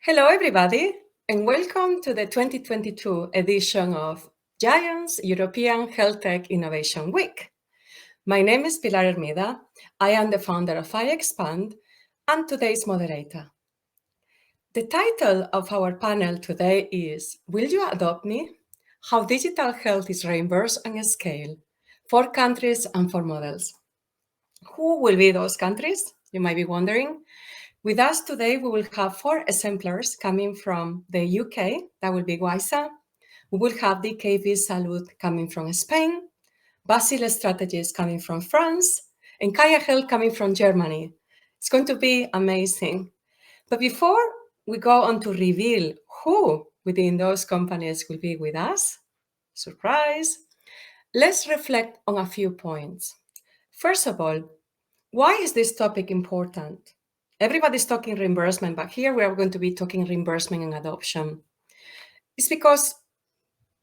Hello, everybody, and welcome to the 2022 edition of Giants European Health Tech Innovation Week. My name is Pilar Hermida. I am the founder of iExpand and today's moderator. The title of our panel today is Will You Adopt Me? How Digital Health is Reimbursed on a Scale for Countries and for Models. Who will be those countries? You might be wondering. With us today, we will have 4 exemplars coming from the UK. That will be Guaisa. We will have DKV Salud coming from Spain, Basil Strategies coming from France, and Kaya Health coming from Germany. It's going to be amazing. But before we go on to reveal who within those companies will be with us, surprise, let's reflect on a few points. First of all, why is this topic important? Everybody's talking reimbursement, but here we are going to be talking reimbursement and adoption. It's because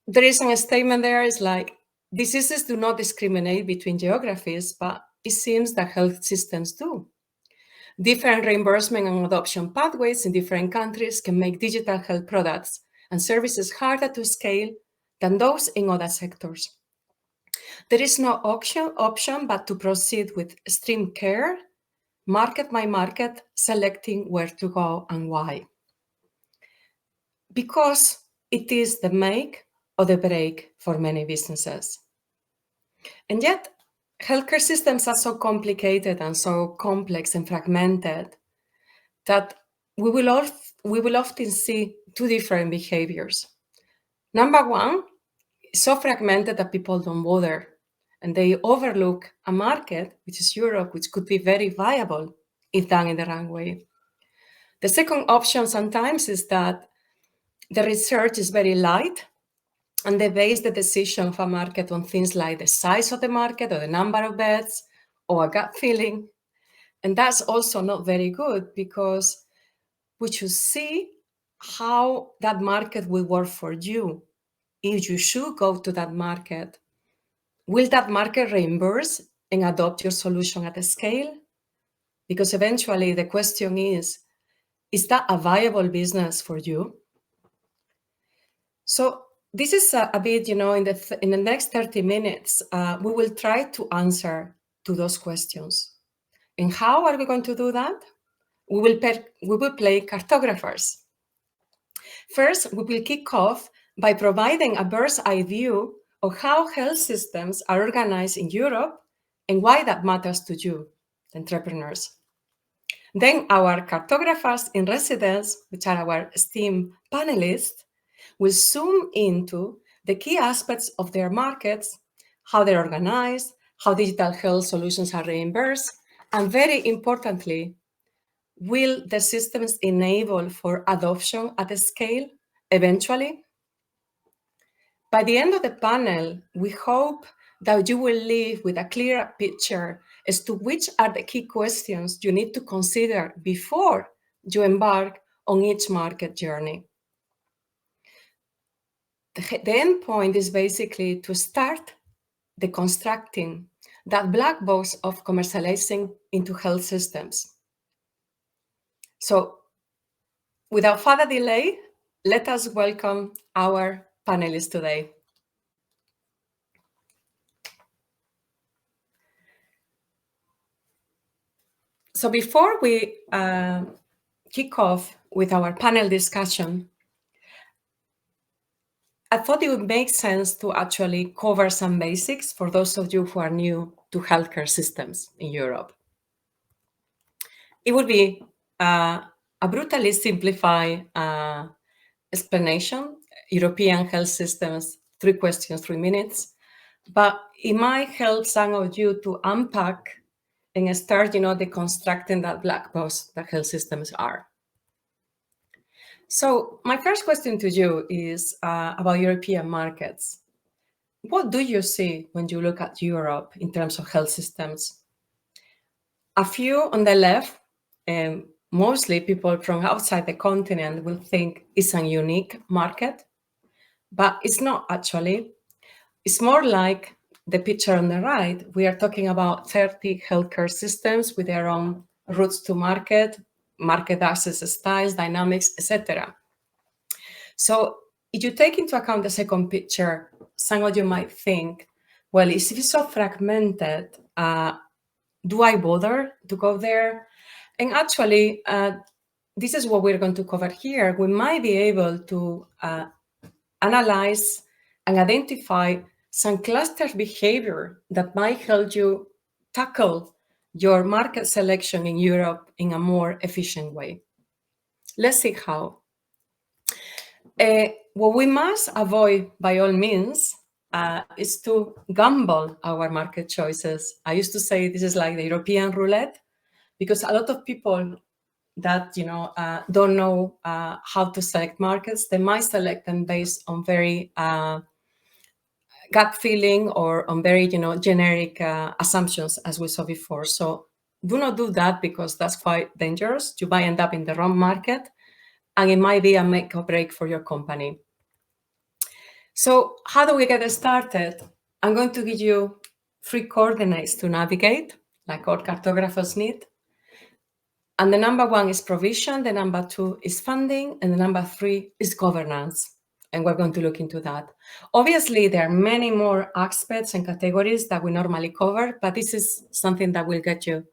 there is a statement there, it's like, diseases do not discriminate between geographies, but it seems that health systems do. Different reimbursement and adoption pathways in different countries can make digital health products and services harder to scale than those in other sectors. There is no option but to proceed with extreme care, market by market, selecting where to go and why. Because it is the make or the break for many businesses. And yet, healthcare systems are so complicated and so complex and fragmented that we will often see 2 different behaviors. Number one, so fragmented that people don't bother, and they overlook a market, which is Europe, which could be very viable if done in the right way. The second option sometimes is that the research is very light and they base the decision of a market on things like the size of the market or the number of beds or a gut feeling. And that's also not very good because we should see how that market will work for you. If you should go to that market, will that market reimburse and adopt your solution at a scale? Because eventually the question is that a viable business for you? So this is a bit, in the next 30 minutes, we will try to answer to those questions. And how are we going to do that? We will play cartographers. First, we will kick off by providing a bird's eye view of how health systems are organized in Europe and why that matters to you, entrepreneurs. Then our cartographers in residence, which are our esteemed panelists, will zoom into the key aspects of their markets, how they're organized, how digital health solutions are reimbursed, and very importantly, will the systems enable for adoption at a scale eventually? By the end of the panel, we hope that you will leave with a clearer picture as to which are the key questions you need to consider before you embark on each market journey. The end point is basically to start deconstructing that black box of commercializing into health systems. So without further delay, let us welcome our panelists today. So before we kick off with our panel discussion, I thought it would make sense to actually cover some basics for those of you who are new to healthcare systems in Europe. It would be a brutally simplified explanation, European health systems, 3 questions, 3 minutes, but it might help some of you to unpack and start, deconstructing that black box that health systems are. So my first question to you is about European markets. What do you see when you look at Europe in terms of health systems? A few on the left, and mostly people from outside the continent will think it's a unique market, but it's not actually. It's more like the picture on the right. We are talking about 30 healthcare systems with their own routes to market, market access styles, dynamics, etc. So if you take into account the second picture, some of you might think, well, if it's so fragmented, do I bother to go there? And actually, this is what we're going to cover here. We might be able to analyze and identify some cluster behavior that might help you tackle your market selection in Europe in a more efficient way. Let's see how. What we must avoid by all means is to gamble our market choices. I used to say this is like the European roulette, because a lot of people that don't know how to select markets, they might select them based on very gut feeling or on very generic assumptions, as we saw before. So do not do that, because that's quite dangerous. You might end up in the wrong market, and it might be a make or break for your company. So how do we get started? I'm going to give you 3 coordinates to navigate, like all cartographers need. And the number 1 is provision, the number 2 is funding, and the number 3 is governance. And we're going to look into that. Obviously, there are many more aspects and categories that we normally cover, but this is something that will get you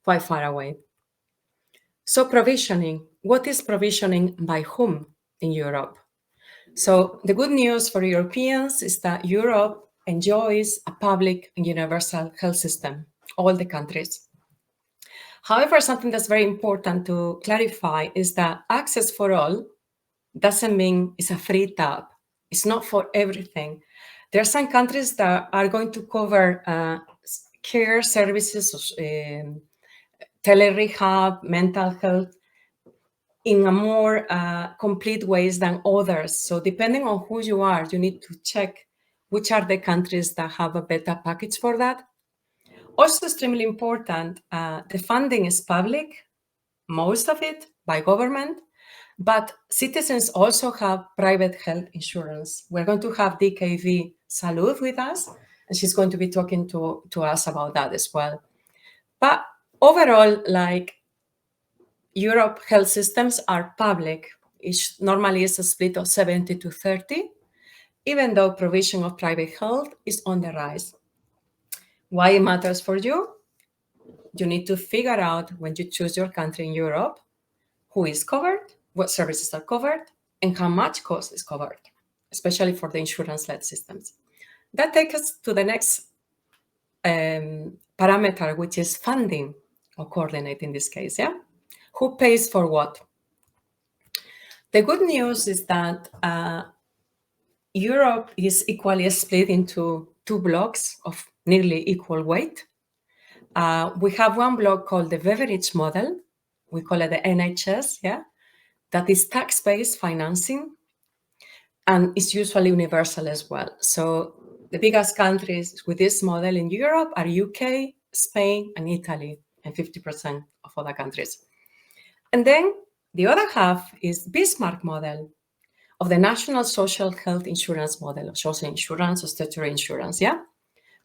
quite far away. So provisioning. What is provisioning by whom in Europe? So the good news for Europeans is that Europe enjoys a public and universal health system, all the countries. However, something that's very important to clarify is that access for all doesn't mean it's a free tap. It's not for everything. There are some countries that are going to cover care services, tele-rehab, mental health, in a more complete ways than others. So depending on who you are, you need to check which are the countries that have a better package for that. Also extremely important, the funding is public, most of it by government, but citizens also have private health insurance. We're going to have DKV Salud with us, and she's going to be talking to us about that as well. But overall, like, Europe health systems are public. Each normally is a split of 70 to 30, even though provision of private health is on the rise. Why it matters for you? You need to figure out, when you choose your country in Europe, who is covered, what services are covered, and how much cost is covered, especially for the insurance-led systems. That takes us to the next parameter, which is funding, or coordinate in this case, yeah? Who pays for what? The good news is that Europe is equally split into 2 blocks of nearly equal weight. We have one block called the Beveridge model. We call it the NHS, yeah? That is tax-based financing, and it's usually universal as well. So the biggest countries with this model in Europe are UK, Spain, and Italy, and 50% of other countries. And then the other half is Bismarck model of the National Social Health Insurance model, of social insurance or statutory insurance, yeah?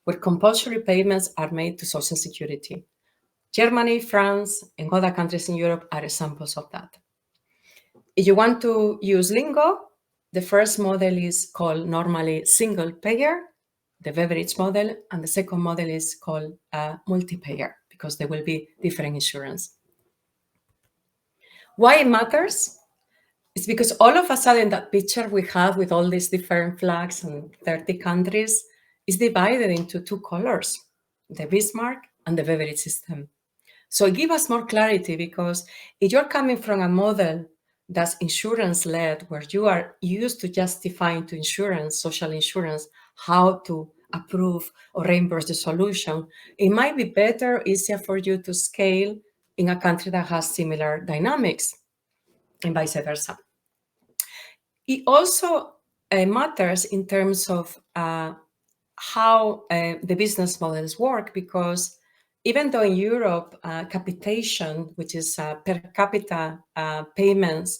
Where compulsory payments are made to Social Security. Germany, France, and other countries in Europe are examples of that. If you want to use lingo, the first model is called normally single payer, the Beveridge model, and the second model is called multi-payer, because there will be different insurance. Why it matters? It's because all of a sudden that picture we have with all these different flags and 30 countries is divided into 2 colors, the Bismarck and the Beveridge system. So it gives us more clarity, because if you're coming from a model that's insurance-led, where you are used to justifying to insurance, social insurance, how to approve or reimburse the solution, it might be better, easier for you to scale in a country that has similar dynamics, and vice versa. It also matters in terms of how the business models work, because even though in Europe, capitation, which is per capita payments,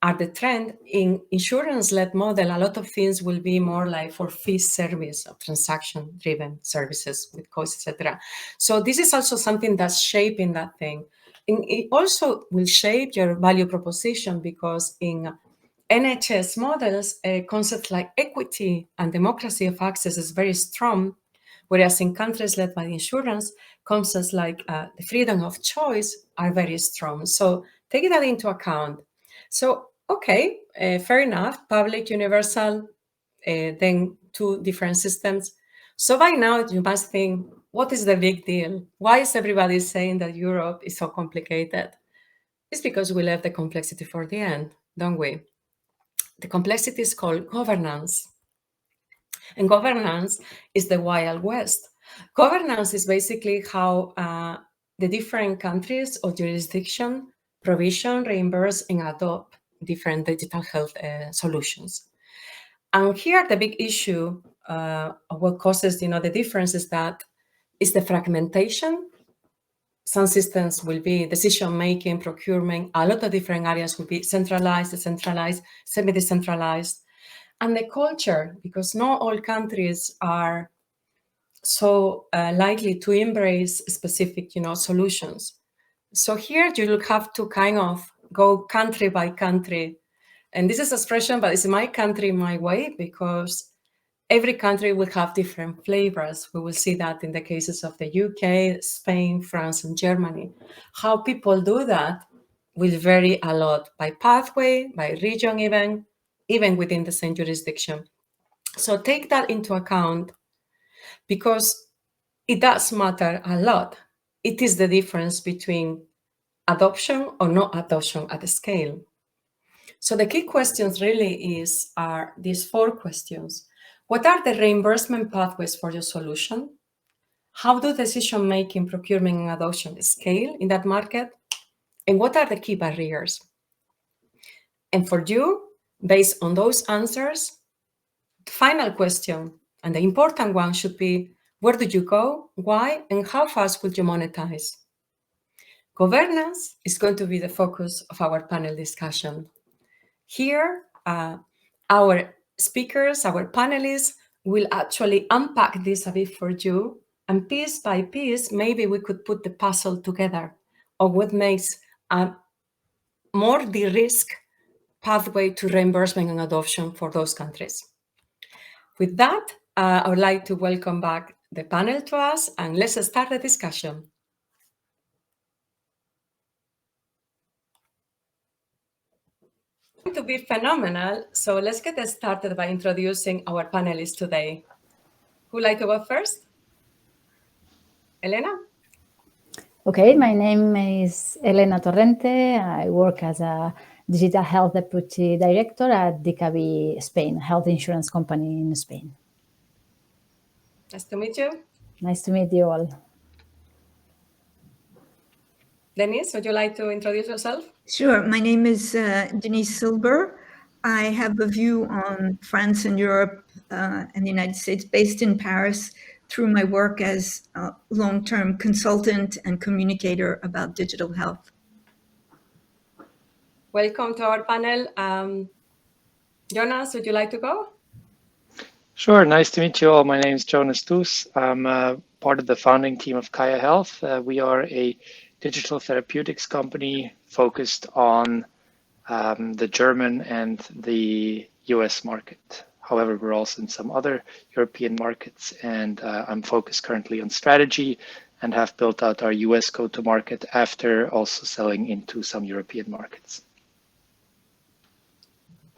are the trend, in insurance-led model, a lot of things will be more like for fee service or transaction-driven services with costs, etc. So this is also something that's shaping that thing. And it also will shape your value proposition, because in NHS models, concepts like equity and democracy of access is very strong, whereas in countries led by insurance, concepts like the freedom of choice are very strong. So take that into account. So, okay, fair enough, public, universal, then two different systems. So by now you must think, what is the big deal? Why is everybody saying that Europe is so complicated? It's because we left the complexity for the end, don't we? The complexity is called governance. And governance is the Wild West. Governance is basically how the different countries or jurisdiction provision, reimburse, and adopt different digital health solutions. And here the big issue of what causes the difference is that is the fragmentation. Some systems will be decision-making, procurement, a lot of different areas will be centralized, decentralized, semi-decentralized. And the culture, because not all countries are so likely to embrace specific solutions. So here you will have to kind of go country by country. And this is expression, but it's my country, my way, because every country will have different flavors. We will see that in the cases of the UK, Spain, France, and Germany. How people do that will vary a lot by pathway, by region even within the same jurisdiction. So take that into account, because it does matter a lot. It is the difference between adoption or no adoption at scale. So the key questions really are these four questions. What are the reimbursement pathways for your solution? How do decision-making, procurement, and adoption scale in that market? And what are the key barriers? And for you, based on those answers, the final question, and the important one, should be, where do you go, why, and how fast will you monetize? Governance is going to be the focus of our panel discussion. Here, our speakers, our panelists, will actually unpack this a bit for you, and piece by piece, maybe we could put the puzzle together of what makes a more de-risk pathway to reimbursement and adoption for those countries. With that, I would like to welcome back the panel to us, and let's start the discussion. It's going to be phenomenal. So let's get started by introducing our panelists today. Who would like to go first? Elena? Okay, my name is Elena Torrente. I work as a Digital Health Deputy Director at DKB Spain, a health insurance company in Spain. Nice to meet you. Nice to meet you all. Denise, would you like to introduce yourself? Sure. My name is Denise Silber. I have a view on France and Europe and the United States, based in Paris, through my work as a long-term consultant and communicator about digital health. Welcome to our panel. Jonas, would you like to go? Sure. Nice to meet you all. My name is Jonas Does. I'm part of the founding team of Kaya Health. We are a digital therapeutics company focused on the German and the US market. However, we're also in some other European markets, and I'm focused currently on strategy and have built out our US go-to-market after also selling into some European markets.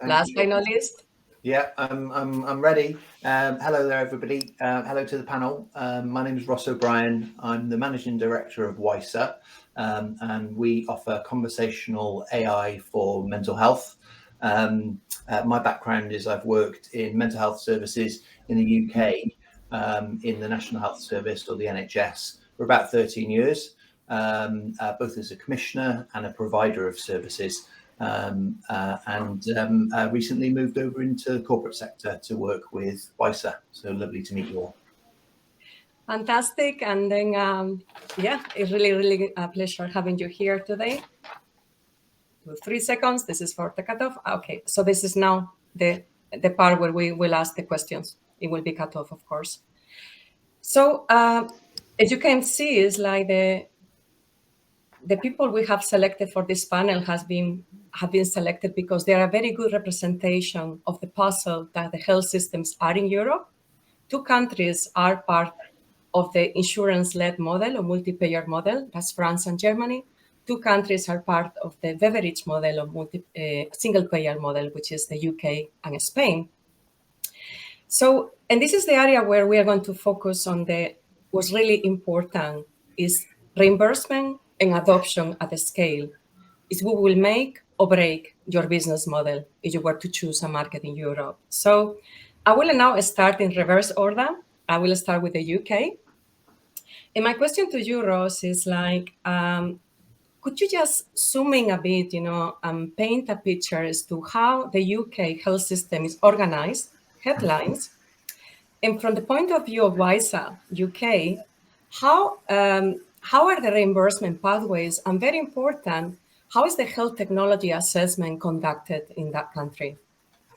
Last but not least. Yeah, I'm ready. Hello there, everybody. Hello to the panel. My name is Ross O'Brien. I'm the Managing Director of WISA, and we offer conversational AI for mental health. My background is I've worked in mental health services in the UK, in the National Health Service, or the NHS, for about 13 years, both as a commissioner and a provider of services. Recently moved over into the corporate sector to work with WISA. So lovely to meet you all. Fantastic. And then, yeah, it's really a pleasure having you here today. 3 seconds. This is for the cutoff. Okay, so this is now the part where we will ask the questions. It will be cut off, of course. So as you can see, it's like the people we have selected for this panel have been selected because they are a very good representation of the puzzle that the health systems are in Europe. 2 countries are part of the insurance-led model or multi-payer model, that's France and Germany. 2 countries are part of the beverage model or single-payer model, which is the UK and Spain. So, and this is the area where we are going to focus on what's really important is reimbursement and adoption at a scale. Is what will make or break your business model if you were to choose a market in Europe. So I will now start in reverse order. I will start with the UK. And my question to you, Ross, is like, could you just zoom in a bit, paint a picture as to how the UK health system is organized, headlines, and from the point of view of WISA UK, how are the reimbursement pathways, and very important, how is the health technology assessment conducted in that country?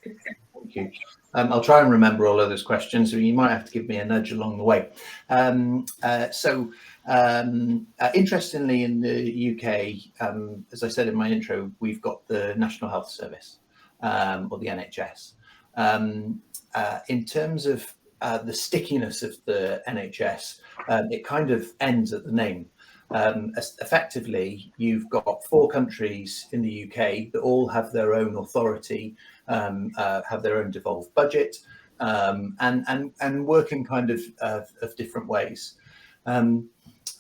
Thank you. I'll try and remember all of those questions, so you might have to give me a nudge along the way. Interestingly, in the UK, as I said in my intro, we've got the National Health Service, or the NHS. In terms of the stickiness of the NHS, it kind of ends at the name. Effectively, you've got 4 countries in the UK that all have their own authority, have their own devolved budget, and work in kind of different ways. And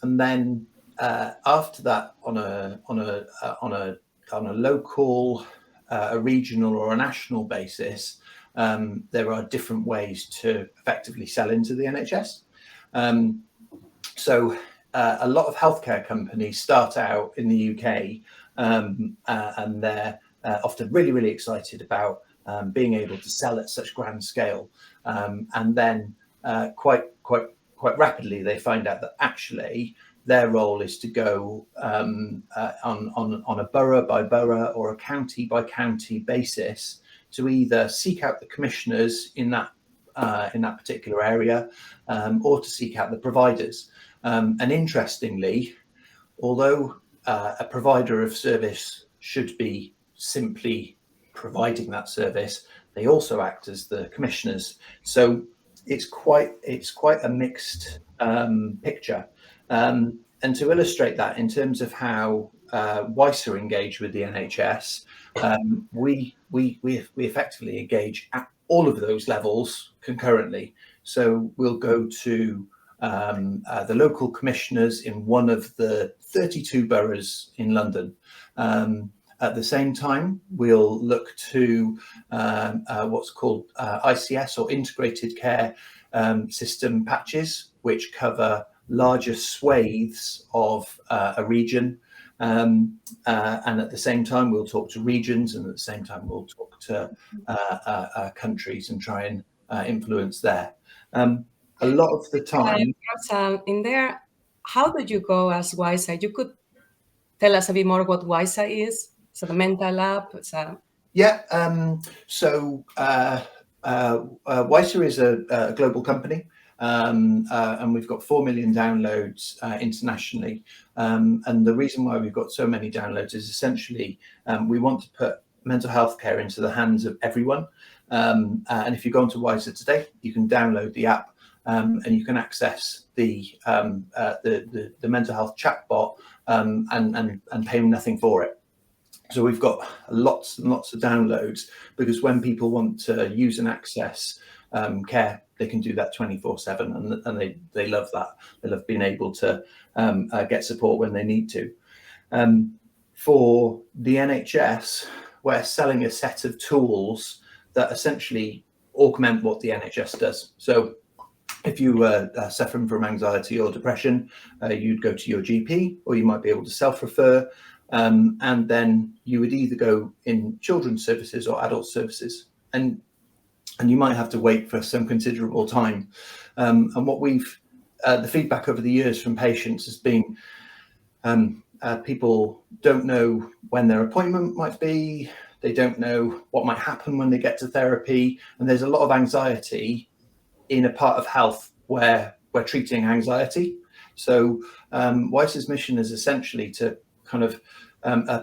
then after that, on a local, a regional, or a national basis, there are different ways to effectively sell into the NHS. A lot of healthcare companies start out in the UK, and they're often really, really excited about being able to sell at such grand scale. And then quite rapidly, they find out that actually their role is to go on a borough by borough or a county by county basis to either seek out the commissioners in that particular area, or to seek out the providers. And interestingly, although a provider of service should be simply providing that service, they also act as the commissioners. So it's quite a mixed picture. And to illustrate that in terms of how WISA engage with the NHS, we effectively engage at all of those levels concurrently. So we'll go to the local commissioners in one of the 32 boroughs in London. At the same time, we'll look to what's called ICS, or Integrated Care System patches, which cover larger swathes of a region. And at the same time, we'll talk to regions, and at the same time, we'll talk to countries and try and influence there. A lot of the time, in there, how did you go as WISA? You could tell us a bit more what WISA is. So the mental app. Yeah. So WISA is a global company, and we've got 4 million downloads internationally. And the reason why we've got so many downloads is essentially we want to put mental health care into the hands of everyone. And if you go onto WISA today, you can download the app. And you can access the mental health chatbot and pay nothing for it. So we've got lots and lots of downloads, because when people want to use and access care, they can do that 24/7, and they love that. They love being able to get support when they need to. For the NHS, we're selling a set of tools that essentially augment what the NHS does. So if you were suffering from anxiety or depression, you'd go to your GP, or you might be able to self-refer, and then you would either go in children's services or adult services, and you might have to wait for some considerable time. And what the feedback over the years from patients has been, people don't know when their appointment might be, they don't know what might happen when they get to therapy, and there's a lot of anxiety in a part of health where we're treating anxiety. So WISA's mission is essentially to kind of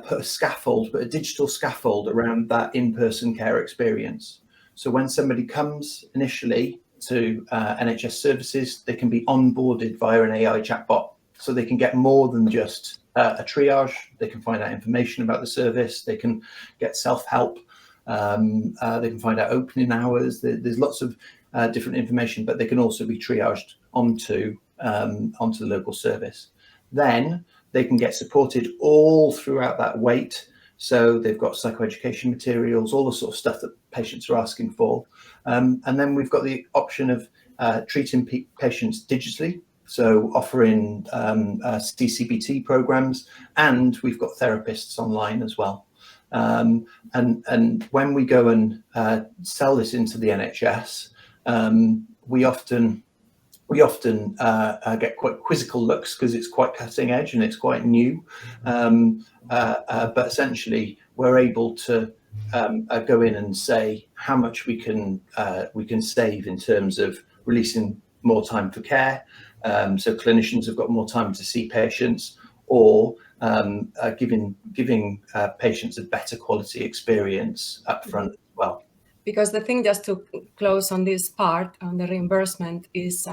put a scaffold, but a digital scaffold around that in-person care experience. So when somebody comes initially to NHS services, they can be onboarded via an AI chatbot. So they can get more than just a triage. They can find out information about the service. They can get self-help. They can find out opening hours. There's lots of different information, but they can also be triaged onto the local service. Then they can get supported all throughout that wait. So they've got psychoeducation materials, all the sort of stuff that patients are asking for. And then we've got the option of treating patients digitally, so offering CCBT programs, and we've got therapists online as well. And when we go and sell this into the NHS, we often get quite quizzical looks because it's quite cutting edge and it's quite new. But essentially, we're able to go in and say how much we can save in terms of releasing more time for care. So clinicians have got more time to see patients, or giving patients a better quality experience up front as well. Because the thing, just to close on this part, on the reimbursement, is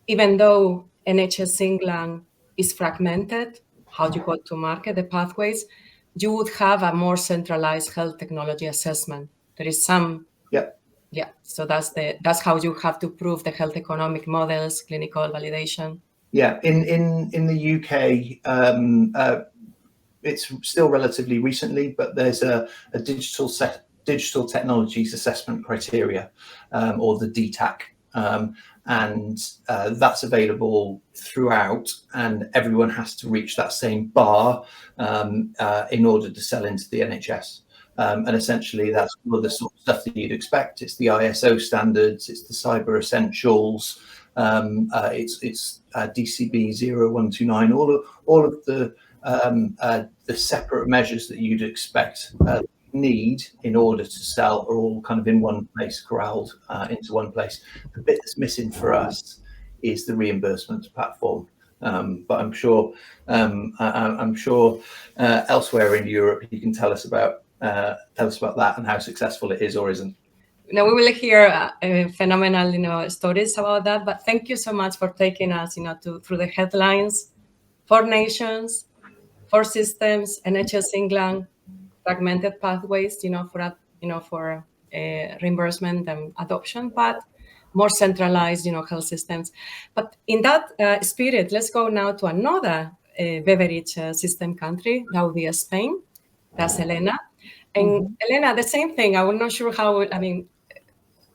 even though NHS England is fragmented, how you go to market, the pathways, you would have a more centralized health technology assessment. There is some, yeah. So that's how you have to prove the health economic models, clinical validation. Yeah, in the UK, it's still relatively recently, but there's a digital technologies assessment criteria, or the DTAC, and that's available throughout, and everyone has to reach that same bar in order to sell into the NHS. And essentially, that's all of the sort of stuff that you'd expect. It's the ISO standards, it's the cyber essentials, it's DCB 0129, all of the separate measures that you'd expect need in order to sell are all kind of in one place, corralled into one place. The bit that's missing for us is the reimbursement platform. But I'm sure elsewhere in Europe you can tell us about that and how successful it is or isn't. Now we will hear phenomenal, stories about that. But thank you so much for taking us, through the headlines: 4 nations, 4 systems, NHS England, fragmented pathways, for reimbursement and adoption, but more centralized, health systems. But in that spirit, let's go now to another beverage system country. That would be Spain. That's Elena. And Elena, the same thing. I'm not sure how.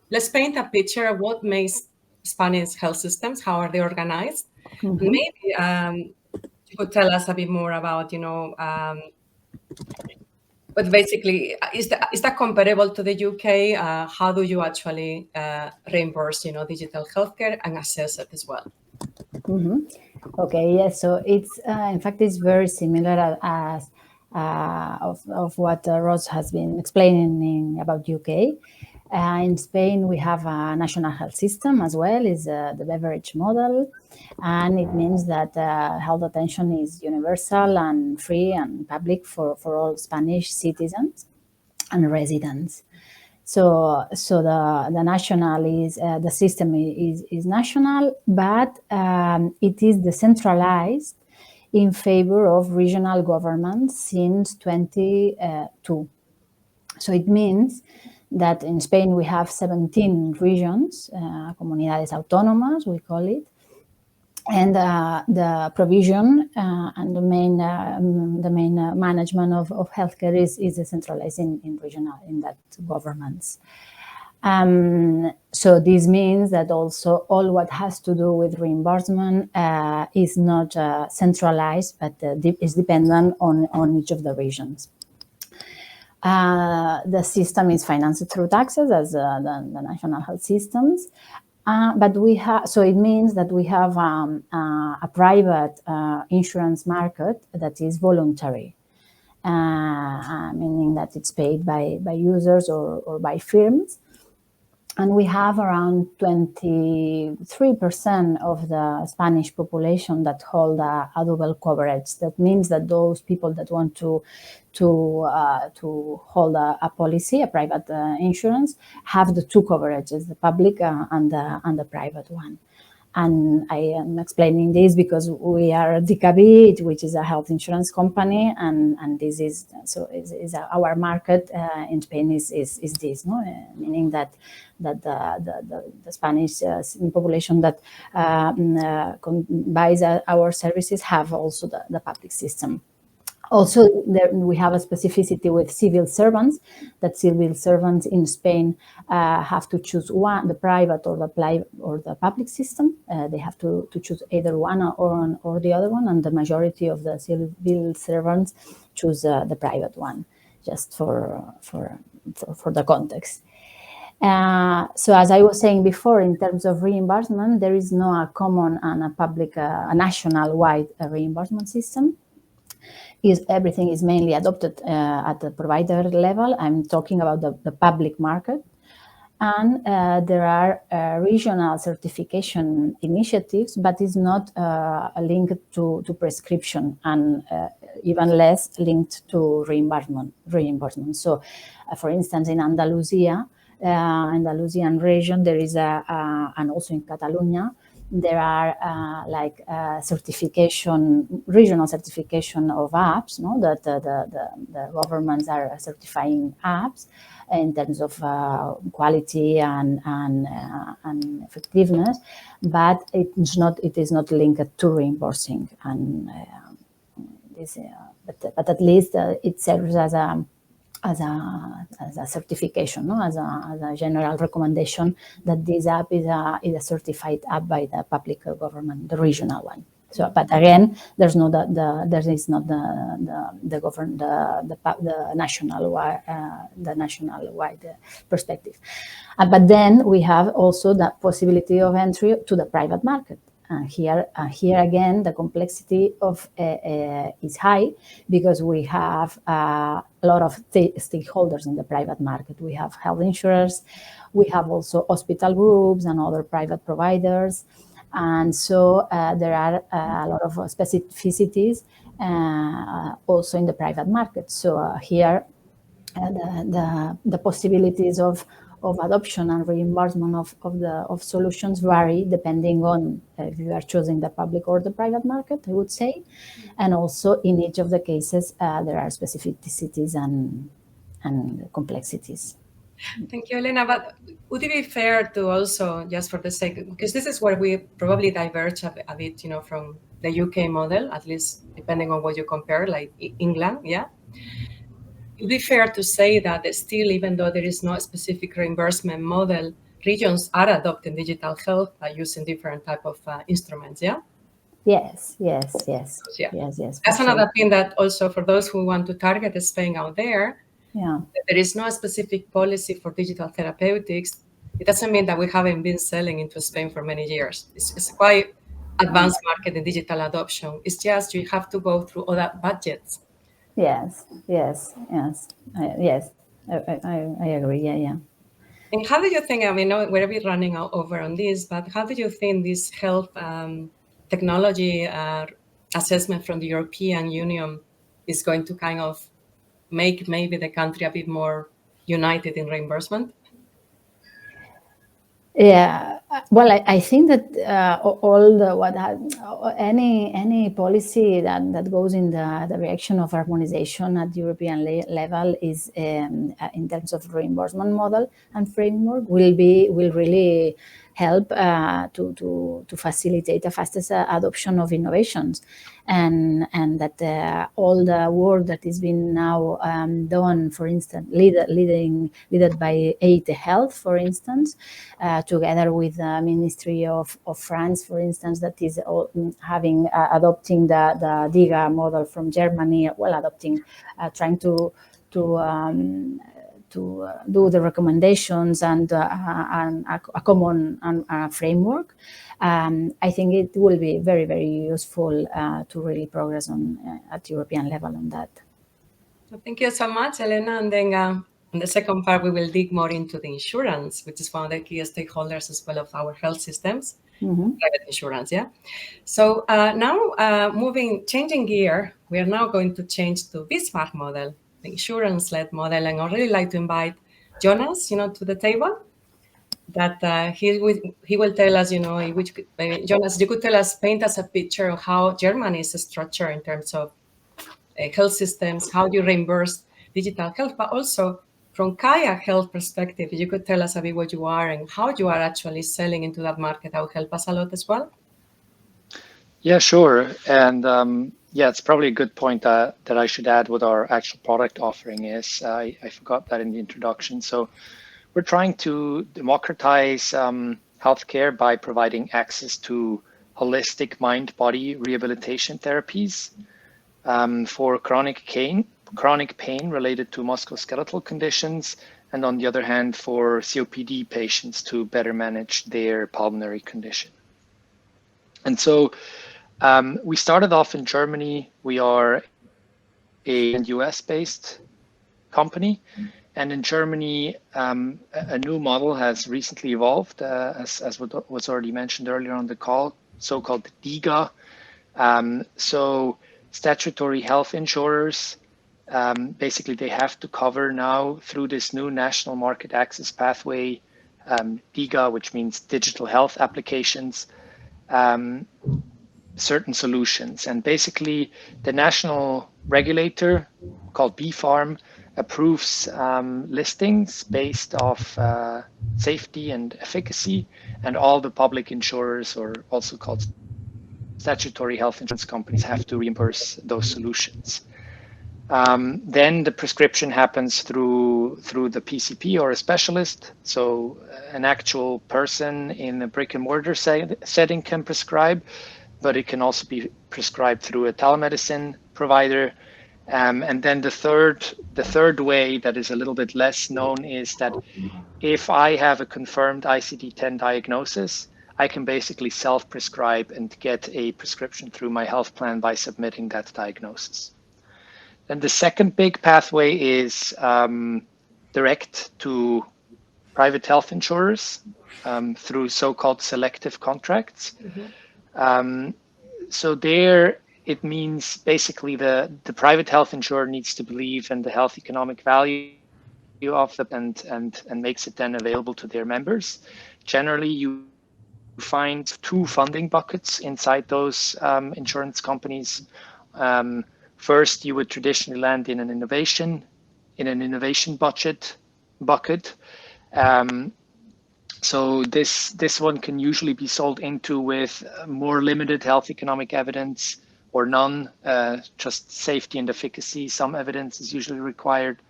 Let's paint a picture of what makes Spanish health systems. How are they organized? And maybe you could tell us a bit more about, but basically, is that comparable to the UK? How do you actually reimburse, digital healthcare and assess it as well? Okay, yes. So it's in fact it's very similar as of what Ross has been explaining about UK. In Spain, we have a national health system as well, is the beverage model. And it means that health attention is universal and free and public for all Spanish citizens and residents. So the national is, the system is national, but it is decentralized in favor of regional governments since 2022. So it means that in Spain we have 17 regions, comunidades autónomas, we call it, and the provision and the main management of healthcare is decentralized in regional, in that governments. So this means that also all what has to do with reimbursement is not centralized, but is dependent on each of the regions. The system is financed through taxes as the national health systems, but we have. So it means that we have a private insurance market that is voluntary, meaning that it's paid by users or by firms, And we have around 23% of the Spanish population that hold a double coverage. That means that those people that want to hold a policy, a private insurance, have the two coverages, the public and the private one. And I am explaining this because we are DKB, which is a health insurance company, and this is our market in Spain is this, no? Meaning that the Spanish population that buys our services have also the public system. Also, we have a specificity with civil servants, that civil servants in Spain have to choose one, the private or the public system. They have to choose either one or the other one, and the majority of the civil servants choose the private one, just for the context. So as I was saying before, in terms of reimbursement, there is no a common and a public, a national-wide reimbursement system. Everything is mainly adopted at the provider level. I'm talking about the public market. And there are regional certification initiatives, but it's not linked to prescription, and even less linked to reimbursement. So, for instance, in Andalusian region, there is and also in Catalonia, there are regional certification of apps, no? That the governments are certifying apps in terms of quality and effectiveness, but it is not linked to reimbursing. And but at least it serves as a certification, no? as a general recommendation that this app is a certified app by the public government, the regional one. So, but again, there is not the national wide perspective. But then we have also the possibility of entry to the private market. And here again, the complexity of is high, because we have a lot of stakeholders in the private market. We have health insurers, we have also hospital groups and other private providers. And so there are a lot of specificities also in the private market. So here the possibilities of adoption and reimbursement of solutions vary depending on if you are choosing the public or the private market, I would say. And also in each of the cases, there are specificities and complexities. Thank you, Elena. But would it be fair to also, just for the sake, because this is where we probably diverge a bit, from the UK model, at least depending on what you compare, like England, yeah? It would be fair to say that still, even though there is no specific reimbursement model, regions are adopting digital health by using different type of instruments, yeah? Yes. Yeah. Yes. That's another thing that also for those who want to target Spain out there, there is no specific policy for digital therapeutics. It doesn't mean that we haven't been selling into Spain for many years. It's quite advanced market in digital adoption. It's just you have to go through other budgets. Yes. I agree. Yeah. And how do you think, we're a bit running over on this, but how do you think this health technology assessment from the European Union is going to kind of make maybe the country a bit more united in reimbursement? Yeah, well, I think that any policy that goes in the direction of harmonization at European level is in terms of reimbursement model and framework will really help to facilitate a fastest adoption of innovations, and that all the work that is being now done, for instance, led by Aid Health, for instance, together with the Ministry of France, for instance, that is adopting the DIGA model from Germany, trying to do the recommendations and a common framework. I think it will be very, very useful to really progress at European level on that. Thank you so much, Elena. And then In the second part, we will dig more into the insurance, which is one of the key stakeholders as well of our health systems, private insurance, yeah? So now changing gear, we are now going to change to Bismarck model, the insurance-led model, and I'd really like to invite Jonas, to the table, that he will tell us, Jonas, you could tell us, paint us a picture of how Germany is structured in terms of health systems, how you reimburse digital health, but also from Kaya Health perspective, you could tell us a bit what you are and how you are actually selling into that market. That will help us a lot as well. Yeah, sure. And yeah, it's probably a good point that I should add what our actual product offering is. I forgot that in the introduction. So we're trying to democratize healthcare by providing access to holistic mind-body rehabilitation therapies for chronic pain related to musculoskeletal conditions, and on the other hand, for COPD patients to better manage their pulmonary condition. And so we started off in Germany. We are a US-based company. And in Germany, a new model has recently evolved, as was already mentioned earlier on the call, so-called DIGA. So statutory health insurers, basically they have to cover now through this new national market access pathway, DIGA, which means digital health applications, certain solutions. And basically the national regulator called BfArM approves listings based off safety and efficacy, and all the public insurers, or also called statutory health insurance companies, have to reimburse those solutions. Then the prescription happens through the PCP or a specialist. So an actual person in a brick and mortar setting can prescribe, but it can also be prescribed through a telemedicine provider. And then the third way that is a little bit less known is that if I have a confirmed ICD-10 diagnosis, I can basically self-prescribe and get a prescription through my health plan by submitting that diagnosis. Then the second big pathway is direct to private health insurers through so-called selective contracts. So there, it means basically the private health insurer needs to believe in the health economic value of them and makes it then available to their members. Generally, you find two funding buckets inside those insurance companies. First, you would traditionally land in an innovation bucket. So this one can usually be sold into with more limited health economic evidence or none, just safety and efficacy. Some evidence is usually required.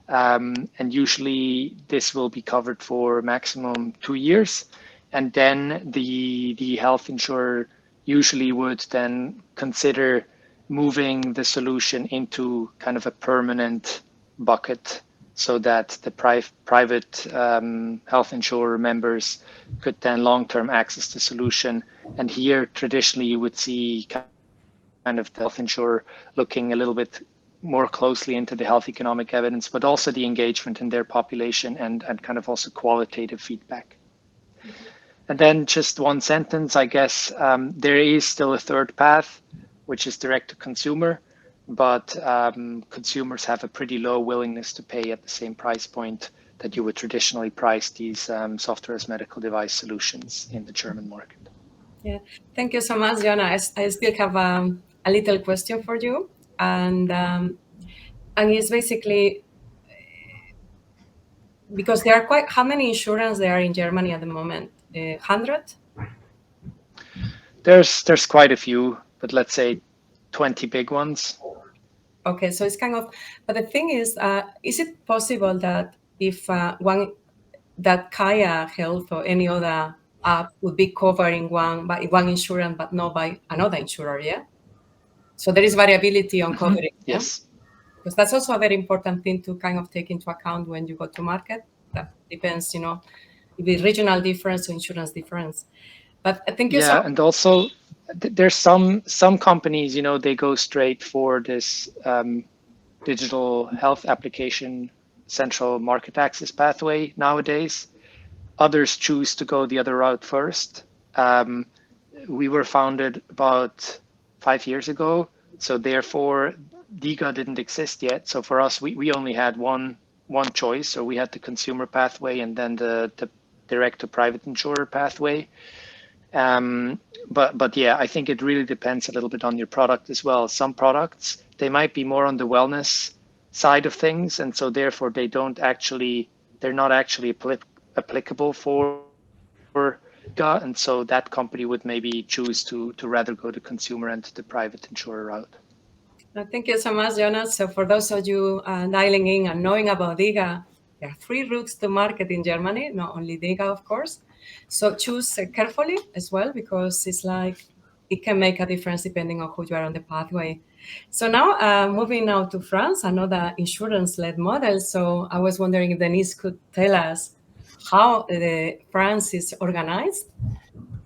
And usually this will be covered for maximum 2 years. And then the health insurer usually would then consider moving the solution into kind of a permanent bucket, so that the private health insurer members could then long-term access the solution. And here, traditionally, you would see kind of the health insurer looking a little bit more closely into the health economic evidence, but also the engagement in their population and kind of also qualitative feedback. And then just one sentence, I guess, there is still a third path, which is direct to consumer, but consumers have a pretty low willingness to pay at the same price point that you would traditionally price these software as medical device solutions in the German market. Yeah, thank you so much, Jonas. I still have a little question for you, and it's basically because there are quite, how many insurance there are in Germany at the moment? 100? There's quite a few, but let's say 20 big ones. Okay, so it's kind of, but the thing is it possible that if that Kaya Health or any other app would be covering one insurance, but not by another insurer, yeah? So there is variability on coverage, yeah? Yes. Because that's also a very important thing to kind of take into account when you go to market. That depends, if it's regional difference or insurance difference. But I think yeah, and also there's some companies, they go straight for this digital health application central market access pathway nowadays. Others choose to go the other route first. We were founded about 5 years ago, so therefore DIGA didn't exist yet. So for us, we only had one choice. So we had the consumer pathway and then the direct to private insurer pathway. But yeah, I think it really depends a little bit on your product as well. Some products, they might be more on the wellness side of things, and so therefore they're not actually applicable for DIGA, and so that company would maybe choose to rather go to consumer and to the private insurer route. Thank you so much, Jonas. So for those of you dialing in and knowing about DIGA, there are 3 routes to market in Germany, not only DIGA, of course. So choose carefully as well, because it's like it can make a difference depending on who you are on the pathway. So now moving now to France, another insurance-led model. So I was wondering if Denise could tell us how France is organized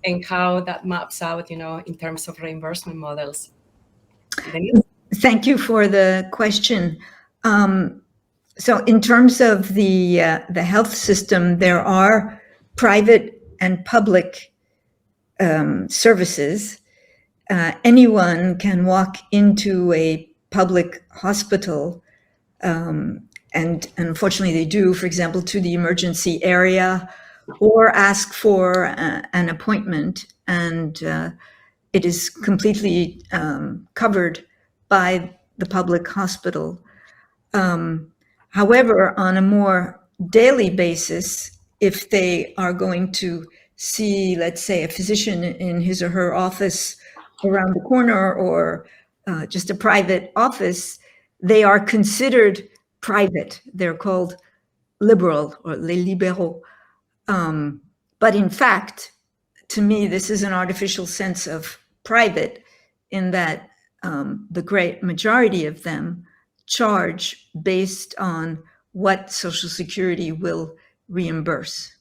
and how that maps out, in terms of reimbursement models. Denise? Thank you for the question. So in terms of the health system, there are private and public services. Anyone can walk into a public hospital, and unfortunately they do, for example, to the emergency area, or ask for an appointment, and it is completely covered by the public hospital. However, on a more daily basis, if they are going to see, let's say, a physician in his or her office around the corner, or just a private office, they are considered private. They're called liberal, or les libéraux. But in fact, to me, this is an artificial sense of private, in that the great majority of them charge based on what Social Security will reimburse.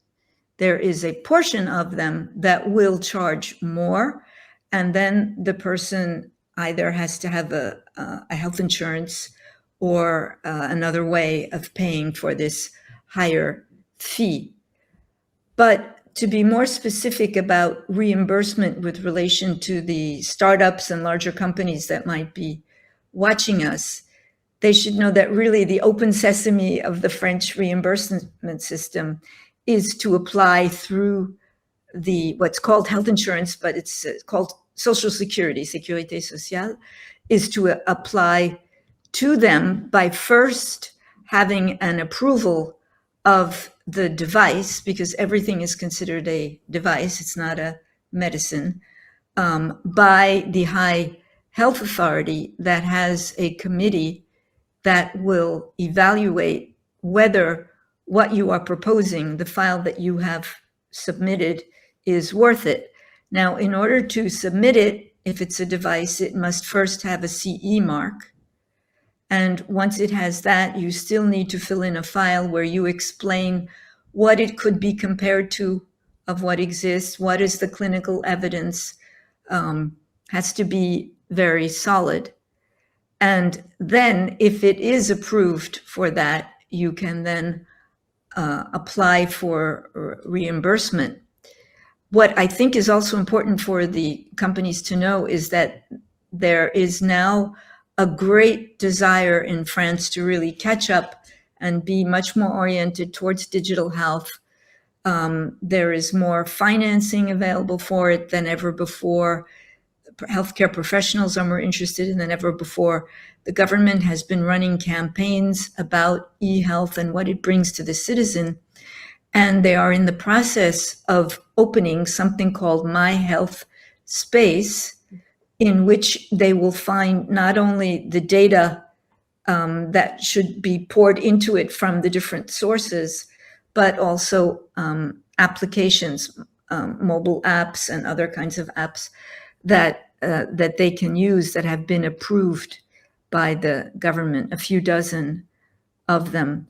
There is a portion of them that will charge more, and then the person either has to have a health insurance or another way of paying for this higher fee. But to be more specific about reimbursement with relation to the startups and larger companies that might be watching us, they should know that really the open sesame of the French reimbursement system is to apply through what's called health insurance, but it's called Social Security, Sécurité Sociale, is to apply to them by first having an approval of the device, because everything is considered a device, it's not a medicine, by the high health authority that has a committee that will evaluate whether what you are proposing, the file that you have submitted, is worth it. Now, in order to submit it, if it's a device, it must first have a CE mark. And once it has that, you still need to fill in a file where you explain what it could be compared to, of what exists, what is the clinical evidence, has to be very solid. And then if it is approved for that, you can then apply for reimbursement. What I think is also important for the companies to know is that there is now a great desire in France to really catch up and be much more oriented towards digital health. There is more financing available for it than ever before. Healthcare professionals are more interested than ever before. The government has been running campaigns about e-health and what it brings to the citizen. And they are in the process of opening something called My Health Space, in which they will find not only the data that should be poured into it from the different sources, but also applications, mobile apps and other kinds of apps that they can use that have been approved by the government, a few dozen of them.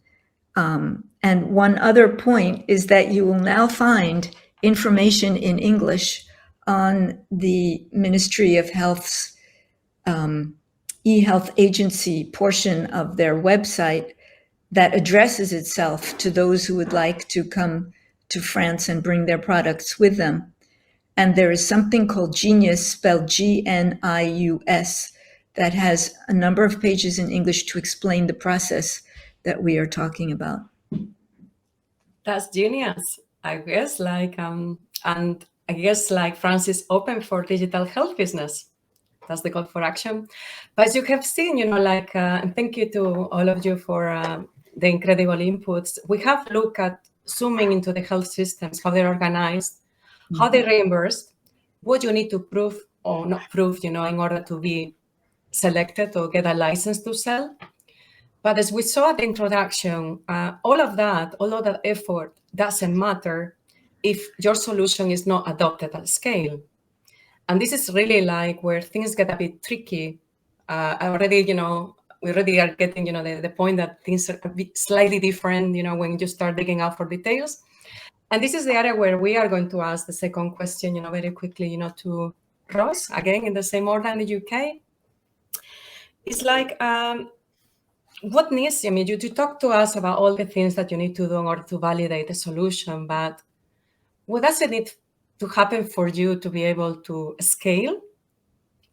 And one other point is that you will now find information in English on the Ministry of Health's e-health agency portion of their website that addresses itself to those who would like to come to France and bring their products with them. And there is something called Genius, spelled Gnius, that has a number of pages in English to explain the process that we are talking about. That's genius, I guess. And I guess France is open for digital health business. That's the call for action. But as you have seen, and thank you to all of you for the incredible inputs. We have looked at zooming into the health systems, how they're organized, how they reimburse, what you need to prove or not prove, in order to be selected or get a license to sell. But as we saw at the introduction, all of that effort doesn't matter if your solution is not adopted at scale. And this is really where things get a bit tricky. We already are getting, the point that things are a bit slightly different, when you start digging out for details. And this is the area where we are going to ask the second question, very quickly, to Ross, again, in the same order in the UK. It's what needs, you talk to us about all the things that you need to do in order to validate the solution, but what does it need to happen for you to be able to scale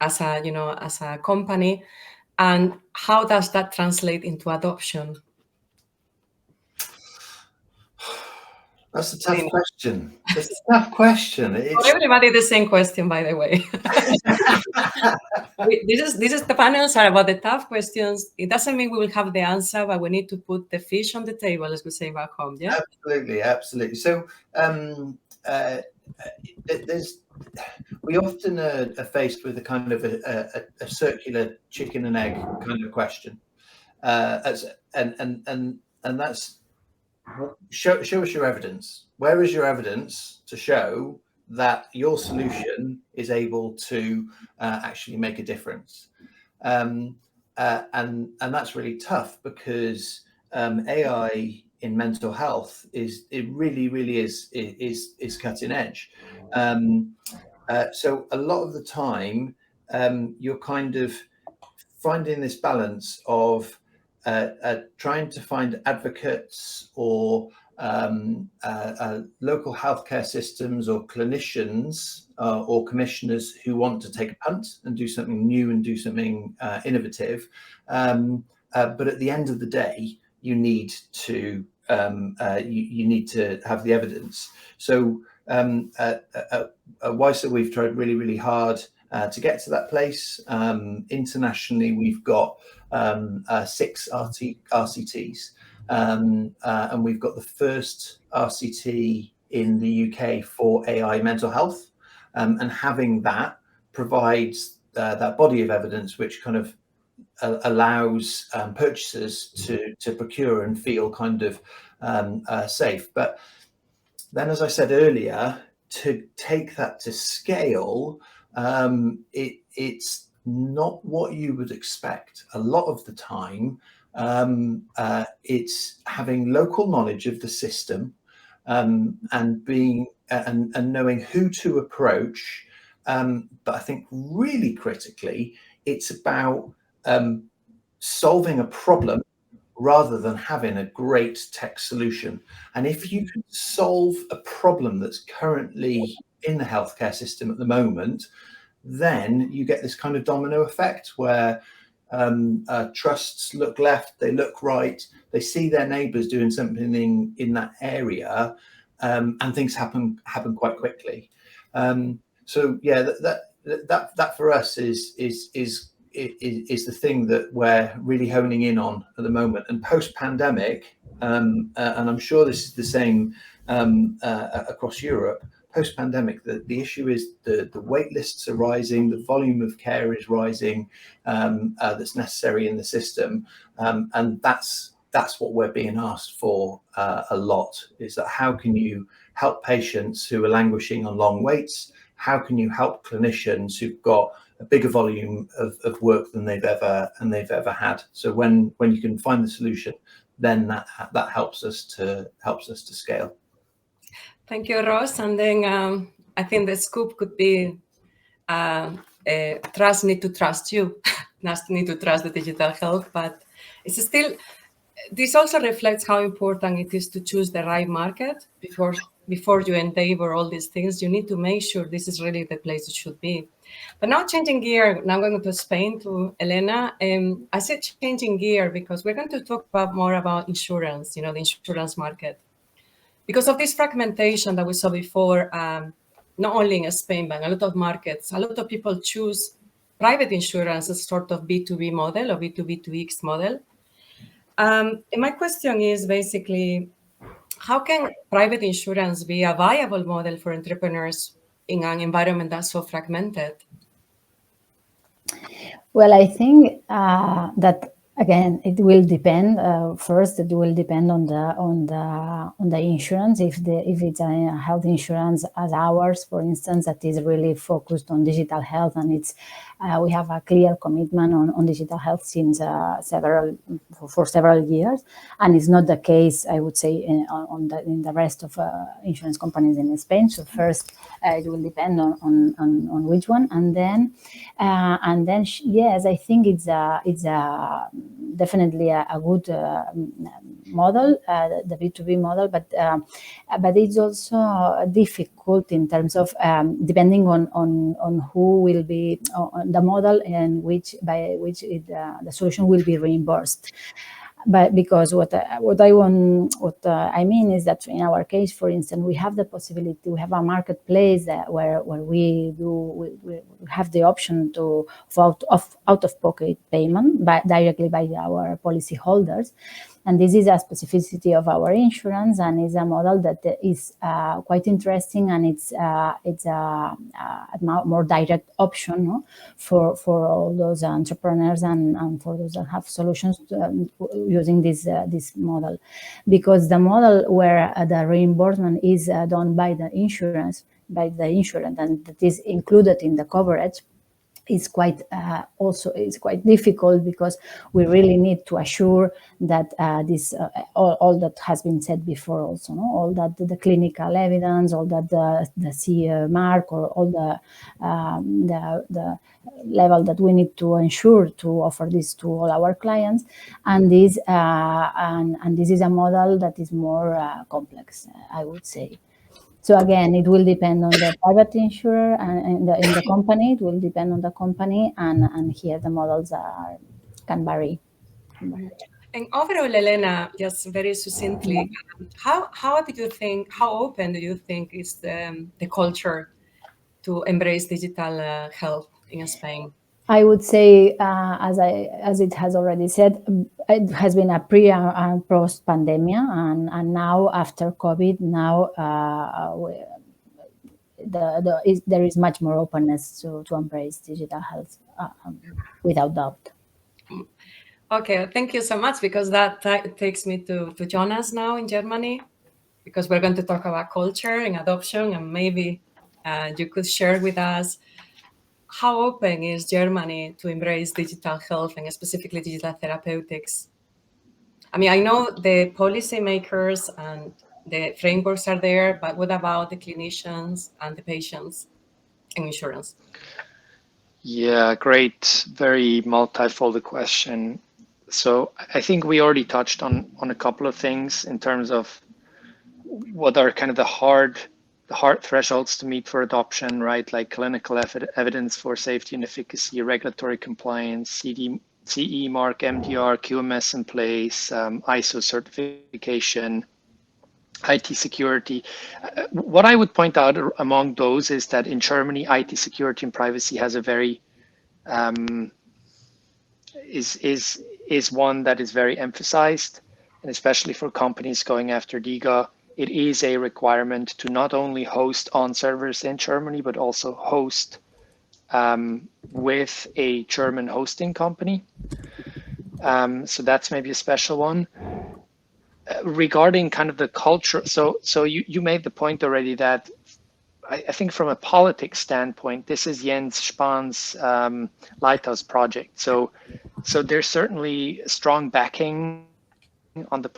as a company, and how does that translate into adoption? That's a tough question. It's a tough question. For everybody, the same question, by the way. This is the panels are about the tough questions. It doesn't mean we will have the answer, but we need to put the fish on the table, as we say back home. Yeah, absolutely. So we often are faced with a kind of a circular chicken and egg kind of question, and that's show us your evidence. Where is your evidence to show that your solution is able to actually make a difference? And that's really tough, because AI in mental health really is cutting edge. So a lot of the time you're kind of finding this balance of trying to find advocates or local healthcare systems or clinicians or commissioners who want to take a punt and do something new and do something innovative. But at the end of the day, you need to you need to have the evidence. So at WISA, we've tried really hard to get to that place. Internationally, we've got 6 RCTs, and we've got the first RCT in the UK for AI mental health, and having that provides that body of evidence which kind of allows purchasers to procure and feel kind of safe. But then, as I said earlier, to take that to scale, it's not what you would expect. A lot of the time, it's having local knowledge of the system, and being and knowing who to approach. But I think really critically, it's about solving a problem rather than having a great tech solution. And if you can solve a problem that's currently in the healthcare system at the moment, then you get this kind of domino effect where trusts look left, they look right, they see their neighbours doing something in that area, and things happen quite quickly. So yeah, that for us is the thing that we're really honing in on at the moment. And post-pandemic, and I'm sure this is the same across Europe, post-pandemic, the issue is the wait lists are rising, the volume of care is rising, that's necessary in the system, and that's what we're being asked for a lot, is that how can you help patients who are languishing on long waits? How can you help clinicians who've got a bigger volume of work than they've ever had? So when you can find the solution, then that helps us to scale. Thank you, Ross. And then I think the scoop could be trust need to trust you, not need to trust the digital health, but it's still this also reflects how important it is to choose the right market before you endeavor all these things. You need to make sure this is really the place it should be. But now changing gear, now going to Spain to Elena. I said changing gear because we're going to talk about more about insurance, the insurance market. Because of this fragmentation that we saw before, not only in Spain, but in a lot of markets, a lot of people choose private insurance as sort of B2B model or B2B2X model. And my question is basically, how can private insurance be a viable model for entrepreneurs in an environment that's so fragmented? Well, I think that again, it will depend. First, it will depend on the insurance. If it's a health insurance as ours, for instance, that is really focused on digital health, and we have a clear commitment on digital health since for several years, and it's not the case, I would say, in the rest of insurance companies in Spain. So first, it will depend on which one, and then yes, I think it's definitely a good model, the B2B model, but it's also difficult in terms of depending on who will be on the model and by which the solution will be reimbursed. But because what I mean is that in our case, for instance, we have the possibility, we have a marketplace where we have the option to out of pocket payment directly by our policy holders. And this is a specificity of our insurance, and is a model that is quite interesting, and it's a more direct option, no? for all those entrepreneurs and for those that have solutions using this model, because the model where the reimbursement is done by the insurance, and that is included in the coverage, is quite difficult, because we really need to assure that this all that has been said before also, no? All that the clinical evidence, all that the CE mark, or all the level that we need to ensure to offer this to all our clients, and this is a model that is more complex, I would say. So again, it will depend on the private insurer and in the company. It will depend on the company, and here the models can vary. And overall, Elena, just very succinctly, how open do you think is the culture to embrace digital health in Spain? I would say, as it has already said, it has been a pre and post pandemic, and now after COVID, there is much more openness to embrace digital health, without doubt. Okay, thank you so much, because that takes me to Jonas now in Germany, because we're going to talk about culture and adoption, and maybe you could share with us how open is Germany to embrace digital health and specifically digital therapeutics? I mean, I know the policymakers and the frameworks are there, but what about the clinicians and the patients and insurance? Yeah, great. Very multifold question. So I think we already touched on a couple of things in terms of what are kind of the hard thresholds to meet for adoption, right? Like clinical evidence for safety and efficacy, regulatory compliance, CE mark, MDR, QMS in place, ISO certification, IT security. What I would point out among those is that in Germany, IT security and privacy has a very is one that is very emphasized, and especially for companies going after DIGA, it is a requirement to not only host on servers in Germany, but also host with a German hosting company. So that's maybe a special one. Regarding kind of the culture, so you made the point already that I think from a politics standpoint, this is Jens Spahn's Lighthouse project. So there's certainly strong backing on the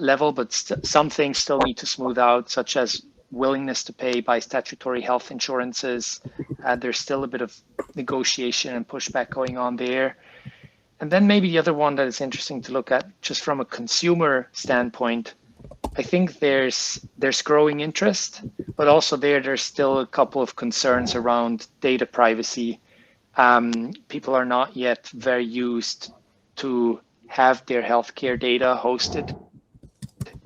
level, but some things still need to smooth out, such as willingness to pay by statutory health insurances. There's still a bit of negotiation and pushback going on there. And then maybe the other one that is interesting to look at just from a consumer standpoint, I think there's growing interest, but also there's still a couple of concerns around data privacy. People are not yet very used to have their healthcare data hosted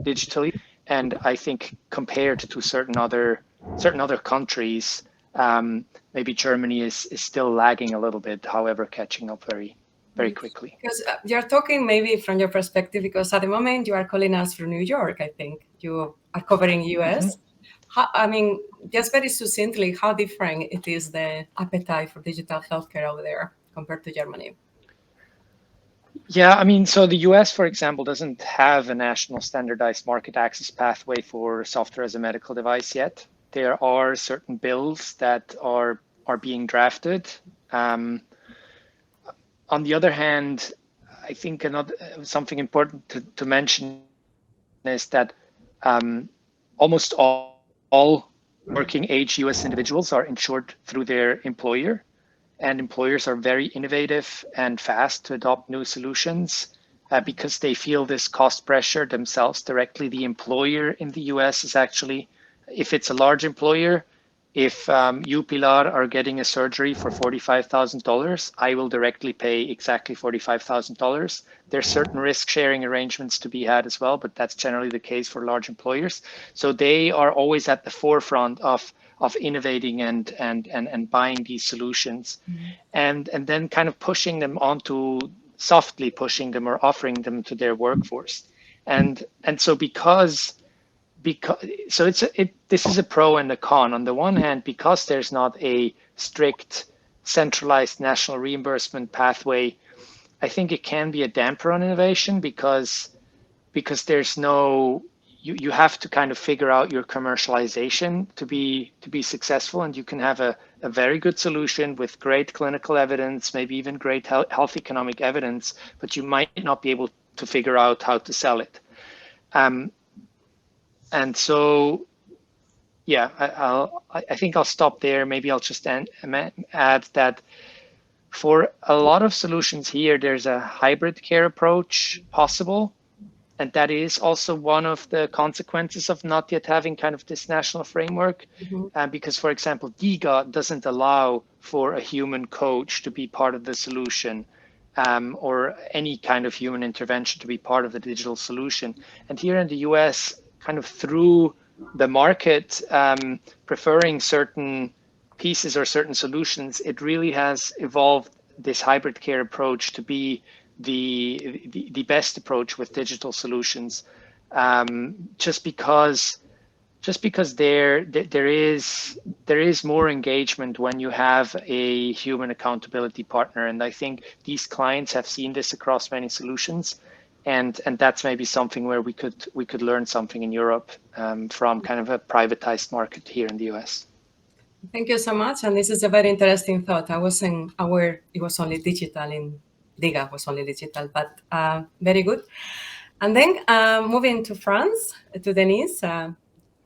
digitally, and I think compared to certain other countries, maybe Germany is still lagging a little bit. However, catching up very quickly. Because you're talking maybe from your perspective, because at the moment you are calling us from New York, I think. You are covering US. I mean, just very succinctly, how different it is the appetite for digital healthcare over there compared to Germany? Yeah, I mean, so the US, for example, doesn't have a national standardized market access pathway for software as a medical device yet. There are certain bills that are being drafted. On the other hand, I think something important to mention is that almost all working age US individuals are insured through their employer, and employers are very innovative and fast to adopt new solutions because they feel this cost pressure themselves directly. The employer in the US is actually, if it's a large employer, if you, Pilar, are getting a surgery for $45,000, I will directly pay exactly $45,000. There's certain risk sharing arrangements to be had as well, but that's generally the case for large employers. So they are always at the forefront of innovating and buying these solutions, and then kind of pushing them onto, softly pushing them or offering them to their workforce. And so so this is a pro and a con. On the one hand, because there's not a strict centralized national reimbursement pathway, I think it can be a damper on innovation because there's no, you have to kind of figure out your commercialization to be successful, and you can have a very good solution with great clinical evidence, maybe even great health economic evidence, but you might not be able to figure out how to sell it. And so, yeah, I think I'll stop there. Maybe I'll just add that for a lot of solutions here, there's a hybrid care approach possible. And that is also one of the consequences of not yet having kind of this national framework. Because, for example, DIGA doesn't allow for a human coach to be part of the solution, or any kind of human intervention to be part of the digital solution. And here in the US, kind of through the market preferring certain pieces or certain solutions, it really has evolved this hybrid care approach to be the best approach with digital solutions, just because there is more engagement when you have a human accountability partner, and I think these clients have seen this across many solutions, and that's maybe something where we could learn something in Europe from kind of a privatized market here in the US. Thank you so much, and this is a very interesting thought. I wasn't aware it was only digital in DIGA was only digital, but very good. And then moving to France, to Denise.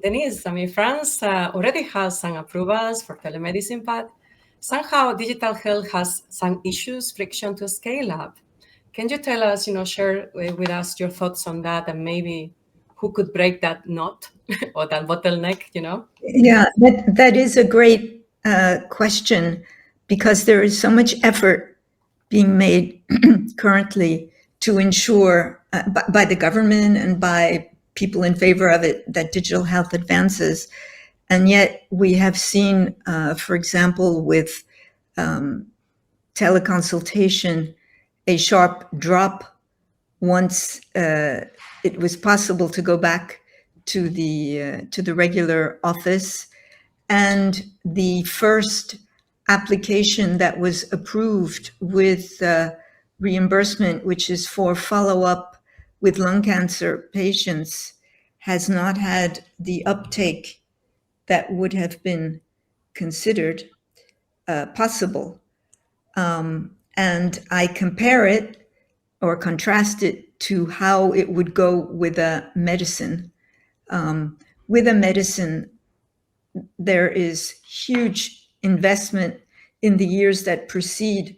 Denise, I mean, France already has some approvals for telemedicine, but somehow digital health has some issues, friction to scale up. Can you tell us, share with us your thoughts on that, and maybe who could break that knot or that bottleneck, Yeah, that is a great question, because there is so much effort being made currently to ensure by the government and by people in favor of it that digital health advances. And yet we have seen, for example, with teleconsultation, a sharp drop once it was possible to go back to the regular office. And the first application that was approved with reimbursement, which is for follow-up with lung cancer patients, has not had the uptake that would have been considered possible. And I compare it or contrast it to how it would go with a medicine. With a medicine, there is huge investment in the years that precede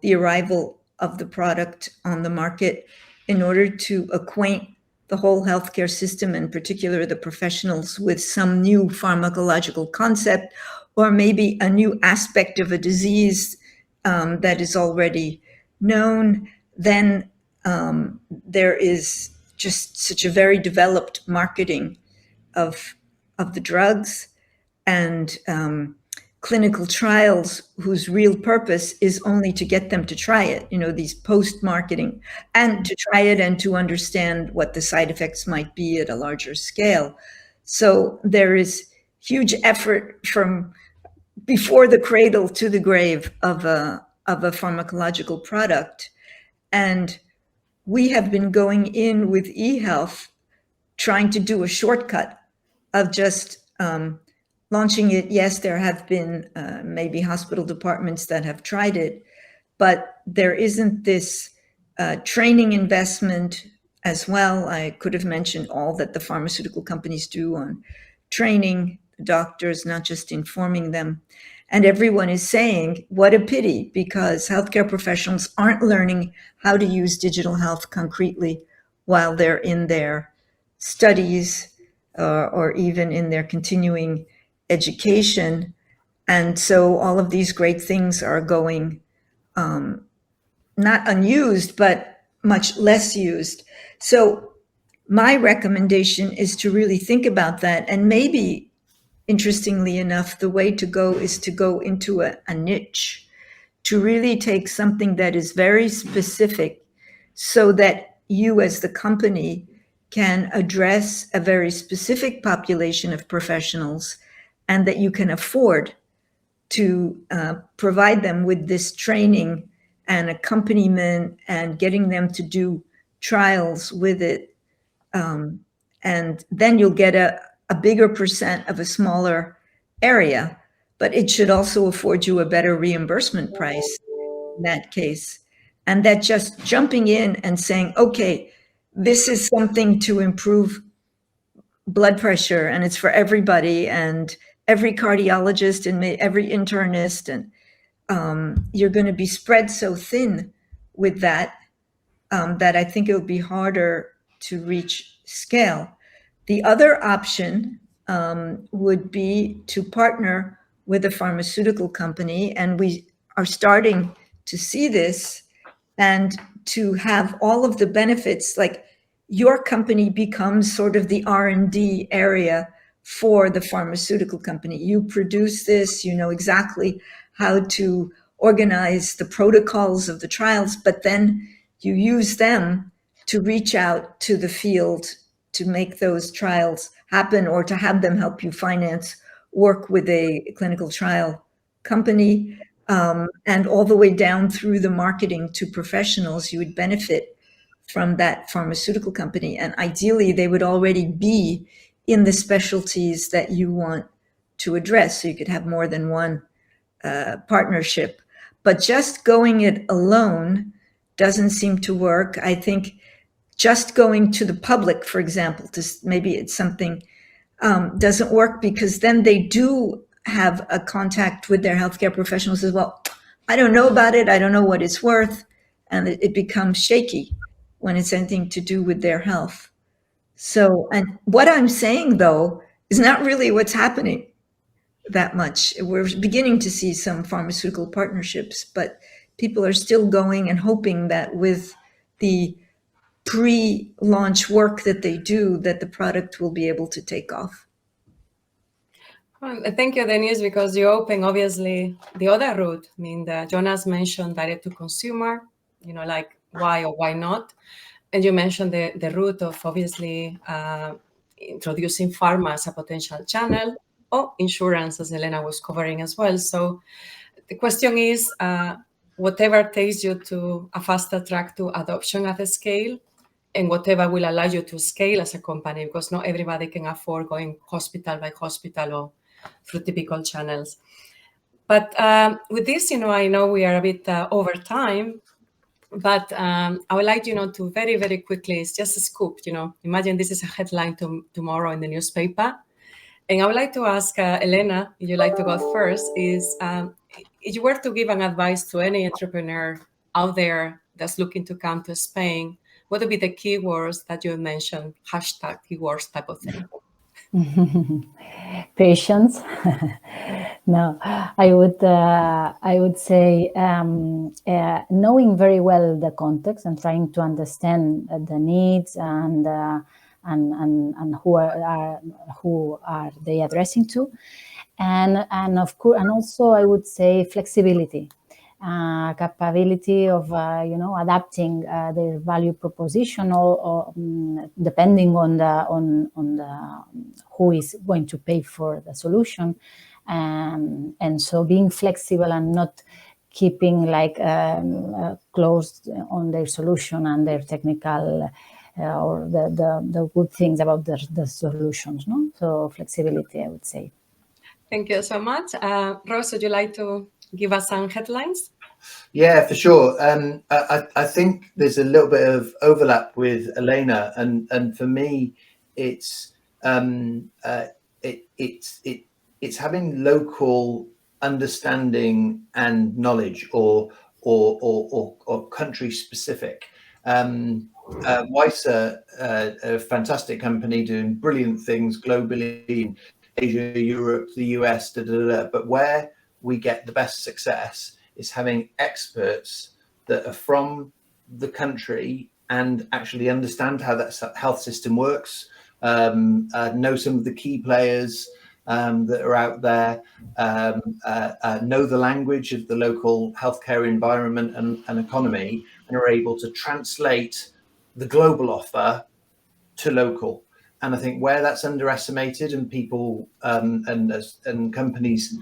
the arrival of the product on the market in order to acquaint the whole healthcare system, in particular the professionals, with some new pharmacological concept or maybe a new aspect of a disease that is already known. Then there is just such a very developed marketing of the drugs and clinical trials whose real purpose is only to get them to try it, these post-marketing, and to try it and to understand what the side effects might be at a larger scale. So there is huge effort from before the cradle to the grave of a pharmacological product. And we have been going in with eHealth trying to do a shortcut of just launching it. Yes, there have been maybe hospital departments that have tried it, but there isn't this training investment as well. I could have mentioned all that the pharmaceutical companies do on training doctors, not just informing them. And everyone is saying, what a pity, because healthcare professionals aren't learning how to use digital health concretely while they're in their studies or even in their continuing education. And so all of these great things are going not unused, but much less used. So my recommendation is to really think about that. And maybe, interestingly enough, the way to go is to go into a niche, to really take something that is very specific so that you as the company can address a very specific population of professionals and that you can afford to provide them with this training and accompaniment and getting them to do trials with it. And then you'll get a bigger percent of a smaller area, but it should also afford you a better reimbursement price in that case. And that just jumping in and saying, okay, this is something to improve blood pressure and it's for everybody and every cardiologist and every internist, and you're going to be spread so thin with that that I think it would be harder to reach scale. The other option would be to partner with a pharmaceutical company, and we are starting to see this, and to have all of the benefits, like your company becomes sort of the R&D area for the pharmaceutical company. You produce this, you know exactly how to organize the protocols of the trials, but then you use them to reach out to the field to make those trials happen or to have them help you finance work with a clinical trial company, and all the way down through the marketing to professionals. You would benefit from that pharmaceutical company. And ideally, they would already be in the specialties that you want to address. So you could have more than one partnership. But just going it alone doesn't seem to work. I think just going to the public, for example, maybe it's something doesn't work, because then they do have a contact with their healthcare professionals as well. I don't know about it. I don't know what it's worth. And it becomes shaky when it's anything to do with their health. So, and what I'm saying, though, is not really what's happening that much. We're beginning to see some pharmaceutical partnerships, but people are still going and hoping that with the pre-launch work that they do, that the product will be able to take off. Thank you, Denise, because you open, obviously, the other route. I mean, Jonas mentioned direct to consumer, like why or why not. And you mentioned the route of, obviously, introducing pharma as a potential channel, or insurance, as Elena was covering as well. So the question is, whatever takes you to a faster track to adoption at a scale, and whatever will allow you to scale as a company, because not everybody can afford going hospital by hospital or through typical channels. But with this, I know we are a bit over time, but I would like, to very, very quickly, it's just a scoop, imagine this is a headline tomorrow in the newspaper. And I would like to ask Elena, if you'd like to go first, is if you were to give an advice to any entrepreneur out there that's looking to come to Spain, what would be the keywords that you mentioned, hashtag keywords type of thing? Patience. No, I would say knowing very well the context and trying to understand the needs and who are they addressing to, and of course, and also I would say flexibility. Capability of adapting their value proposition or depending on the who is going to pay for the solution, and so being flexible and not keeping closed on their solution and their technical or the good things about the solutions. No, so flexibility, I would say. Thank you so much. Rose, would you like to give us some headlines? Yeah, for sure. I think there's a little bit of overlap with Elena, and for me, it's having local understanding and knowledge, or country specific. Weiser, a fantastic company doing brilliant things globally in Asia, Europe, the US, but where we get the best success is having experts that are from the country and actually understand how that health system works, know some of the key players that are out there, know the language of the local healthcare environment and economy, and are able to translate the global offer to local. And I think where that's underestimated and people and companies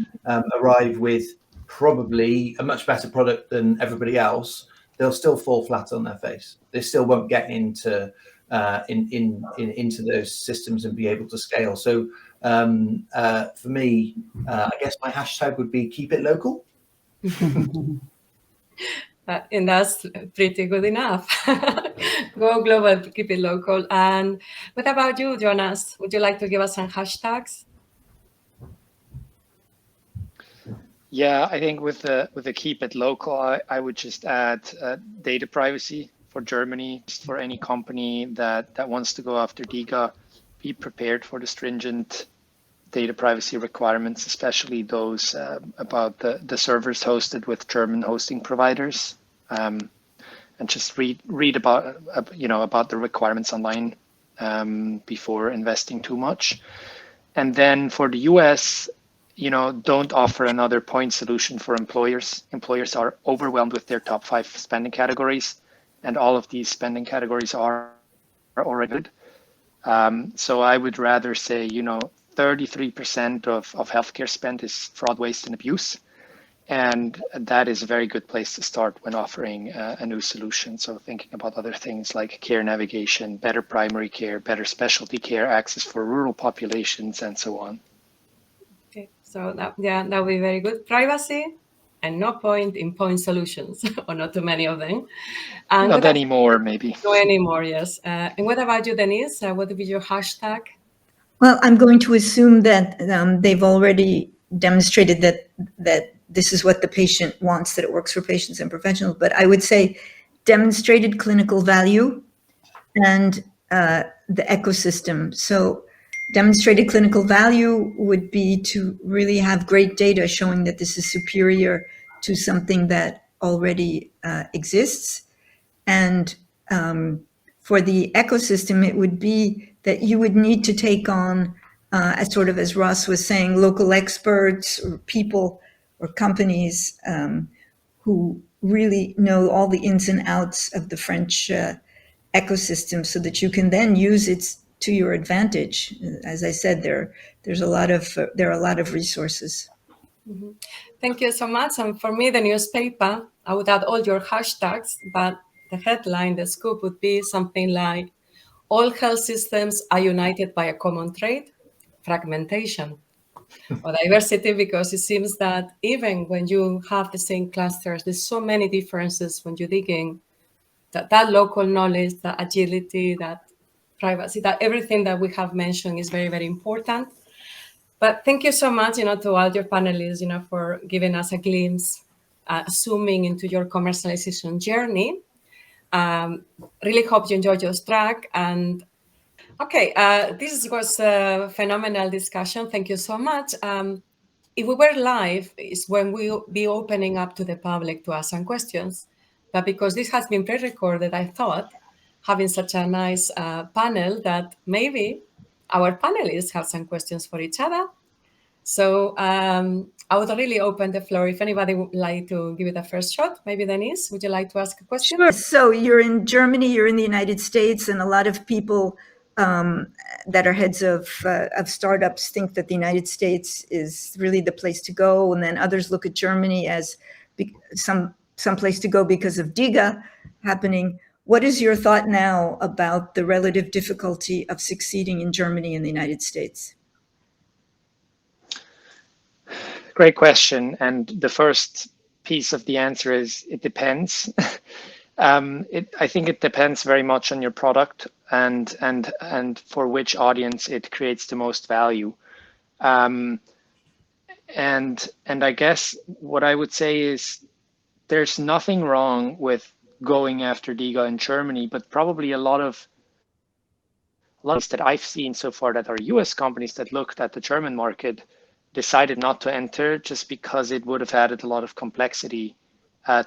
arrive with probably a much better product than everybody else, they'll still fall flat on their face. They still won't get into those systems and be able to scale. So for me, I guess my hashtag would be keep it local. And that's pretty good enough. Go global, keep it local. And what about you, Jonas? Would you like to give us some hashtags? Yeah, I think with the keep it local, I would just add data privacy for Germany. Just for any company that wants to go after DiGA, be prepared for the stringent data privacy requirements, especially those about the servers hosted with German hosting providers, and just read about about the requirements online before investing too much. And then for the US, don't offer another point solution for employers. Employers are overwhelmed with their top 5 spending categories, and all of these spending categories are already good. So I would rather say, 33% of healthcare spend is fraud, waste, and abuse. And that is a very good place to start when offering a new solution. So thinking about other things like care navigation, better primary care, better specialty care, access for rural populations, and so on. Okay, so that would be very good. Privacy and no point in point solutions, or not too many of them. And not anymore, maybe. No anymore, yes. And what about you, Denise? What would be your hashtag? Well, I'm going to assume that they've already demonstrated that this is what the patient wants, that it works for patients and professionals. But I would say demonstrated clinical value and the ecosystem. So demonstrated clinical value would be to really have great data showing that this is superior to something that already exists. And for the ecosystem, it would be that you would need to take on, as Ross was saying, local experts or people or companies who really know all the ins and outs of the French ecosystem, so that you can then use it to your advantage. As I said, there are a lot of resources. Mm-hmm. Thank you so much. And for me, the newspaper, I would add all your hashtags, but the headline, the scoop would be something like, all health systems are united by a common trait, fragmentation, or diversity, because it seems that even when you have the same clusters, there's so many differences when you dig in, that local knowledge, that agility, that privacy, that everything that we have mentioned is very, very important. But thank you so much, to all your panelists, for giving us a glimpse, zooming into your commercialization journey. Really hope you enjoyed your track. And okay, this was a phenomenal discussion. Thank you so much. If we were live, is when we'll be opening up to the public to ask some questions. But because this has been pre-recorded, I thought having such a nice panel that maybe our panelists have some questions for each other. So I would really open the floor. If anybody would like to give it a first shot, maybe Denise, would you like to ask a question? Sure. So you're in Germany, you're in the United States, and a lot of people that are heads of startups think that the United States is really the place to go, and then others look at Germany as some place to go because of DIGA happening. What is your thought now about the relative difficulty of succeeding in Germany and the United States? Great question. And the first piece of the answer is it depends. I think it depends very much on your product and for which audience it creates the most value. And I guess what I would say is there's nothing wrong with going after DIGA in Germany, but probably a lot of that I've seen so far that are US companies that looked at the German market decided not to enter just because it would have added a lot of complexity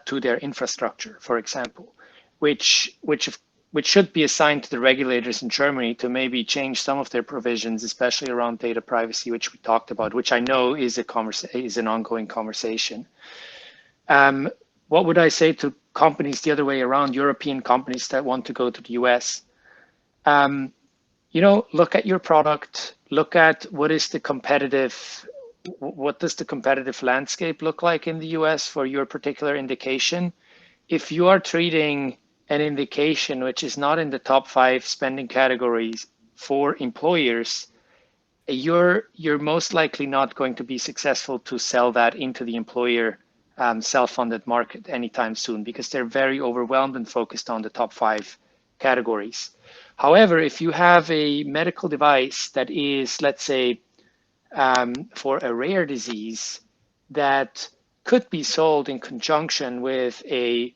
to their infrastructure, for example, which should be assigned to the regulators in Germany to maybe change some of their provisions, especially around data privacy, which we talked about, which I know is an ongoing conversation. What would I say to companies the other way around, European companies that want to go to the US? Look at your product, look at what does the competitive landscape look like in the US for your particular indication. If you are treating an indication which is not in the top 5 spending categories for employers, you're most likely not going to be successful to sell that into the employer self-funded market anytime soon, because they're very overwhelmed and focused on the top 5 categories. However, if you have a medical device that is, let's say, for a rare disease that could be sold in conjunction with a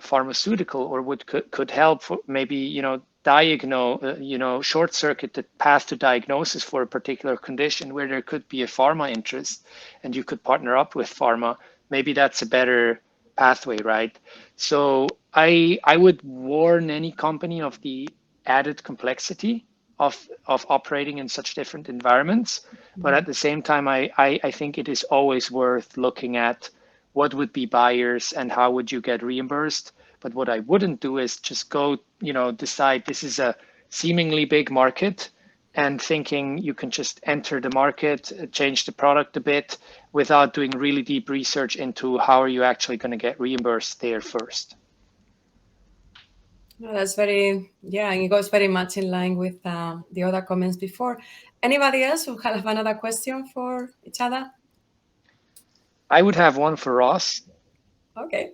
pharmaceutical, or could help for maybe diagnose, short circuit the path to diagnosis for a particular condition where there could be a pharma interest, and you could partner up with pharma, maybe that's a better pathway, right? So I would warn any company of the added complexity of operating in such different environments. But at the same time, I think it is always worth looking at what would be buyers and how would you get reimbursed. But what I wouldn't do is just go, decide this is a seemingly big market and thinking you can just enter the market, change the product a bit without doing really deep research into how are you actually going to get reimbursed there first. No, that's and it goes very much in line with the other comments before. Anybody else who have another question for each other? I would have one for Ross. Okay.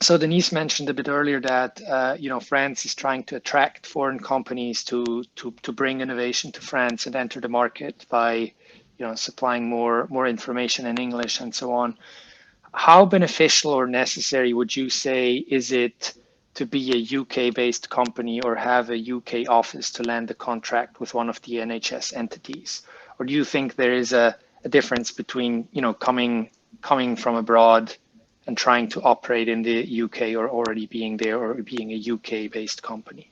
So Denise mentioned a bit earlier that France is trying to attract foreign companies to bring innovation to France and enter the market by supplying more information in English and so on. How beneficial or necessary would you say is it to be a UK-based company or have a UK office to land the contract with one of the NHS entities? Or do you think there is a difference between coming from abroad and trying to operate in the UK or already being there or being a UK-based company?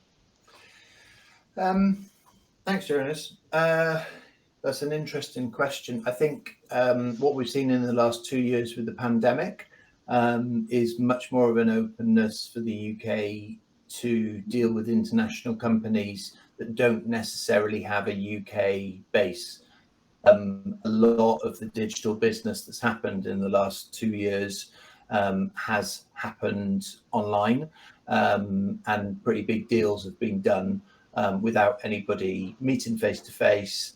Thanks, Jonas. That's an interesting question. I think what we've seen in the last 2 years with the pandemic is much more of an openness for the UK to deal with international companies that don't necessarily have a UK base. A lot of the digital business that's happened in the last 2 years has happened online, and pretty big deals have been done without anybody meeting face to face,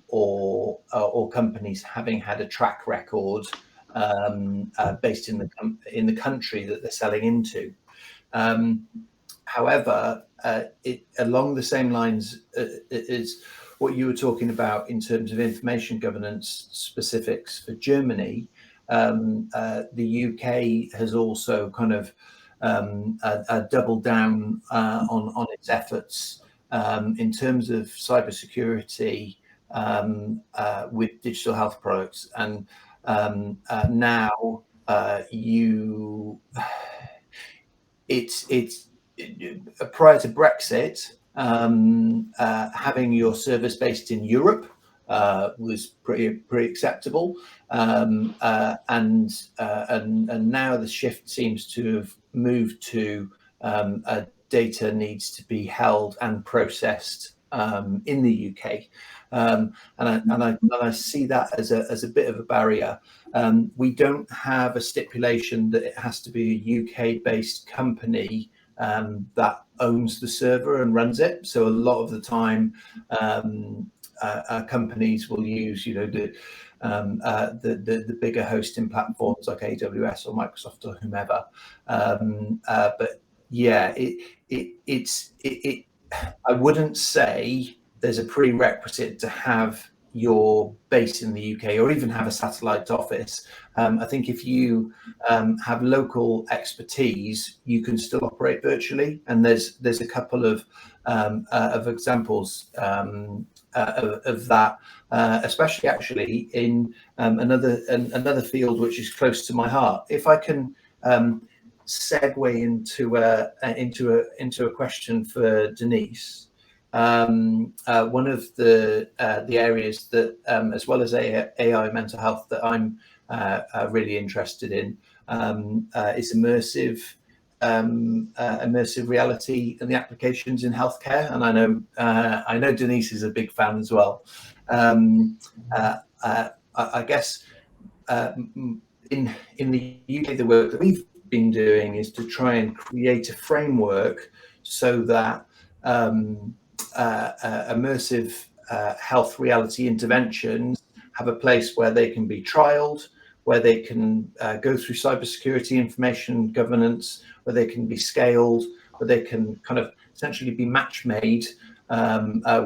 or companies having had a track record based in the country that they're selling into. However, along the same lines is what you were talking about in terms of information governance specifics for Germany. the UK has also kind of doubled down on its efforts in terms of cybersecurity with digital health products, and now it's prior to Brexit, having your service based in Europe was pretty acceptable, and now the shift seems to have moved to data needs to be held and processed in the UK, and I see that as a bit of a barrier. We don't have a stipulation that it has to be a UK-based company that owns the server and runs it. So a lot of the time, companies will use, the bigger hosting platforms like AWS or Microsoft or whomever. But yeah, I wouldn't say there's a prerequisite to have your base in the UK or even have a satellite office. I think if you have local expertise, you can still operate virtually. And there's a couple of examples of that, especially actually in another field which is close to my heart. If I can segue into a question for Denise. One of the areas that, as well as AI mental health, that I'm really interested in is immersive reality and the applications in healthcare. And I know Denise is a big fan as well. I guess in the UK, the work that we've been doing is to try and create a framework so that immersive health reality interventions have a place where they can be trialed, where they can go through cybersecurity information governance, where they can be scaled, where they can kind of essentially be match made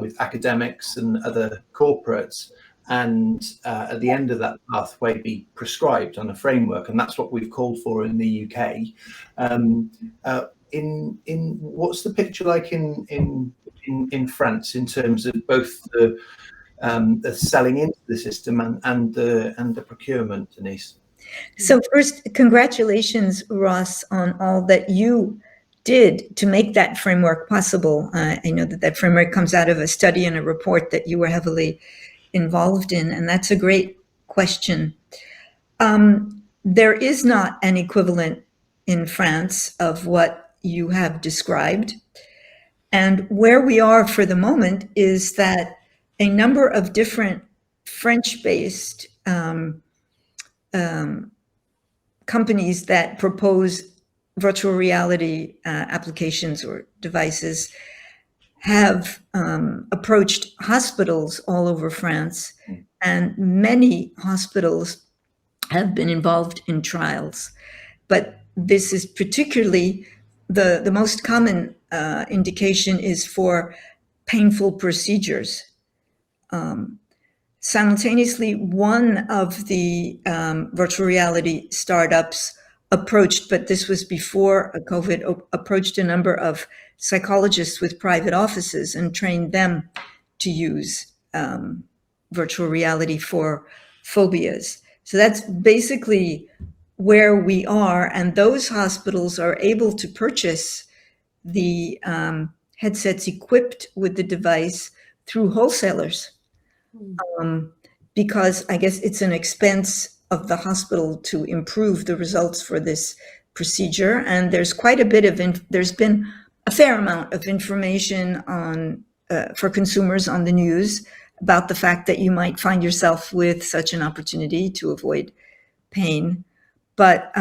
with academics and other corporates, and at the end of that pathway be prescribed on a framework. And that's what we've called for in the UK. In what's the picture like in France in terms of both the selling into the system and the procurement, Denise? So first, congratulations, Ross, on all that you did to make that framework possible. I know that framework comes out of a study and a report that you were heavily involved in, and that's a great question. There is not an equivalent in France of what you have described. And where we are for the moment is that a number of different French-based companies that propose virtual reality applications or devices have approached hospitals all over France, and many hospitals have been involved in trials. But this is particularly the most common indication is for painful procedures. Simultaneously, one of the virtual reality startups approached, but this was before COVID, approached a number of psychologists with private offices and trained them to use virtual reality for phobias. So that's basically where we are. And those hospitals are able to purchase the headsets equipped with the device through wholesalers. Because I guess it's an expense of the hospital to improve the results for this procedure. And there's quite a bit of, there's been a fair amount of information on for consumers on the news about the fact that you might find yourself with such an opportunity to avoid pain. But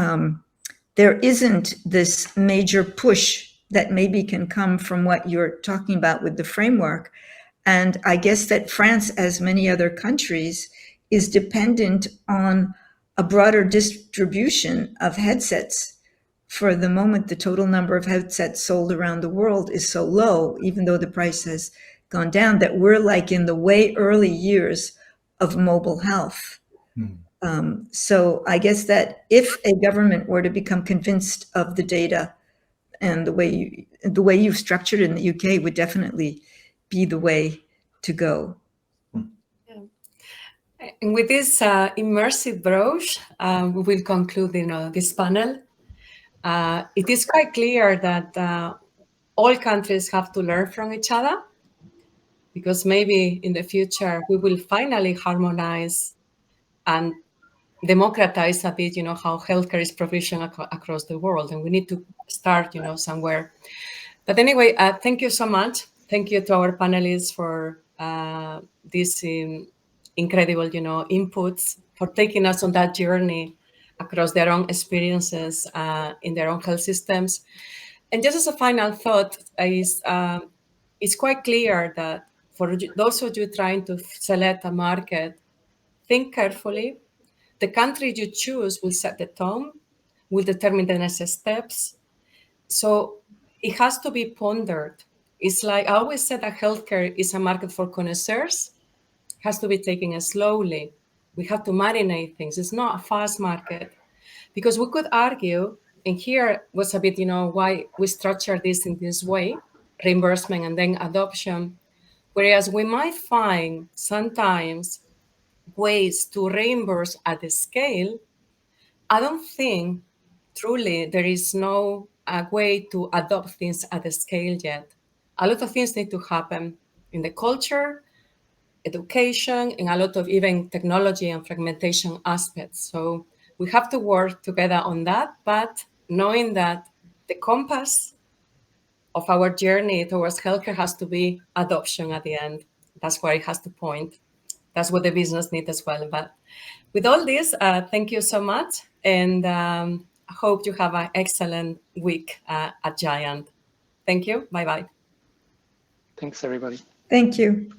there isn't this major push that maybe can come from what you're talking about with the framework. And I guess that France, as many other countries, is dependent on a broader distribution of headsets. For the moment, the total number of headsets sold around the world is so low, even though the price has gone down, that we're like in the way early years of mobile health. So I guess that if a government were to become convinced of the data and the way you've structured it in the UK would definitely be the way to go. And with this immersive brochure, we will conclude this panel. It is quite clear that all countries have to learn from each other, because maybe in the future we will finally harmonize and democratize a bit, how healthcare is provisioned across the world, and we need to start, somewhere. But anyway, thank you so much. Thank you to our panelists for these incredible, inputs, for taking us on that journey across their own experiences in their own health systems. And just as a final thought, it's quite clear that for those of you trying to select a market, think carefully. The country you choose will set the tone, will determine the next steps. So it has to be pondered. It's like I always said that healthcare is a market for connoisseurs. It has to be taken slowly. We have to marinate things. It's not a fast market. Because we could argue, and here was a bit, why we structure this in this way, reimbursement and then adoption. Whereas we might find sometimes ways to reimburse at the scale, I don't think truly there is no way to adopt things at the scale yet. A lot of things need to happen in the culture, education, and a lot of even technology and fragmentation aspects. So we have to work together on that, but knowing that the compass of our journey towards healthcare has to be adoption at the end. That's where it has to point. That's what the business needs as well. But with all this, thank you so much. And I hope you have an excellent week at Giant. Thank you. Bye-bye. Thanks, everybody. Thank you.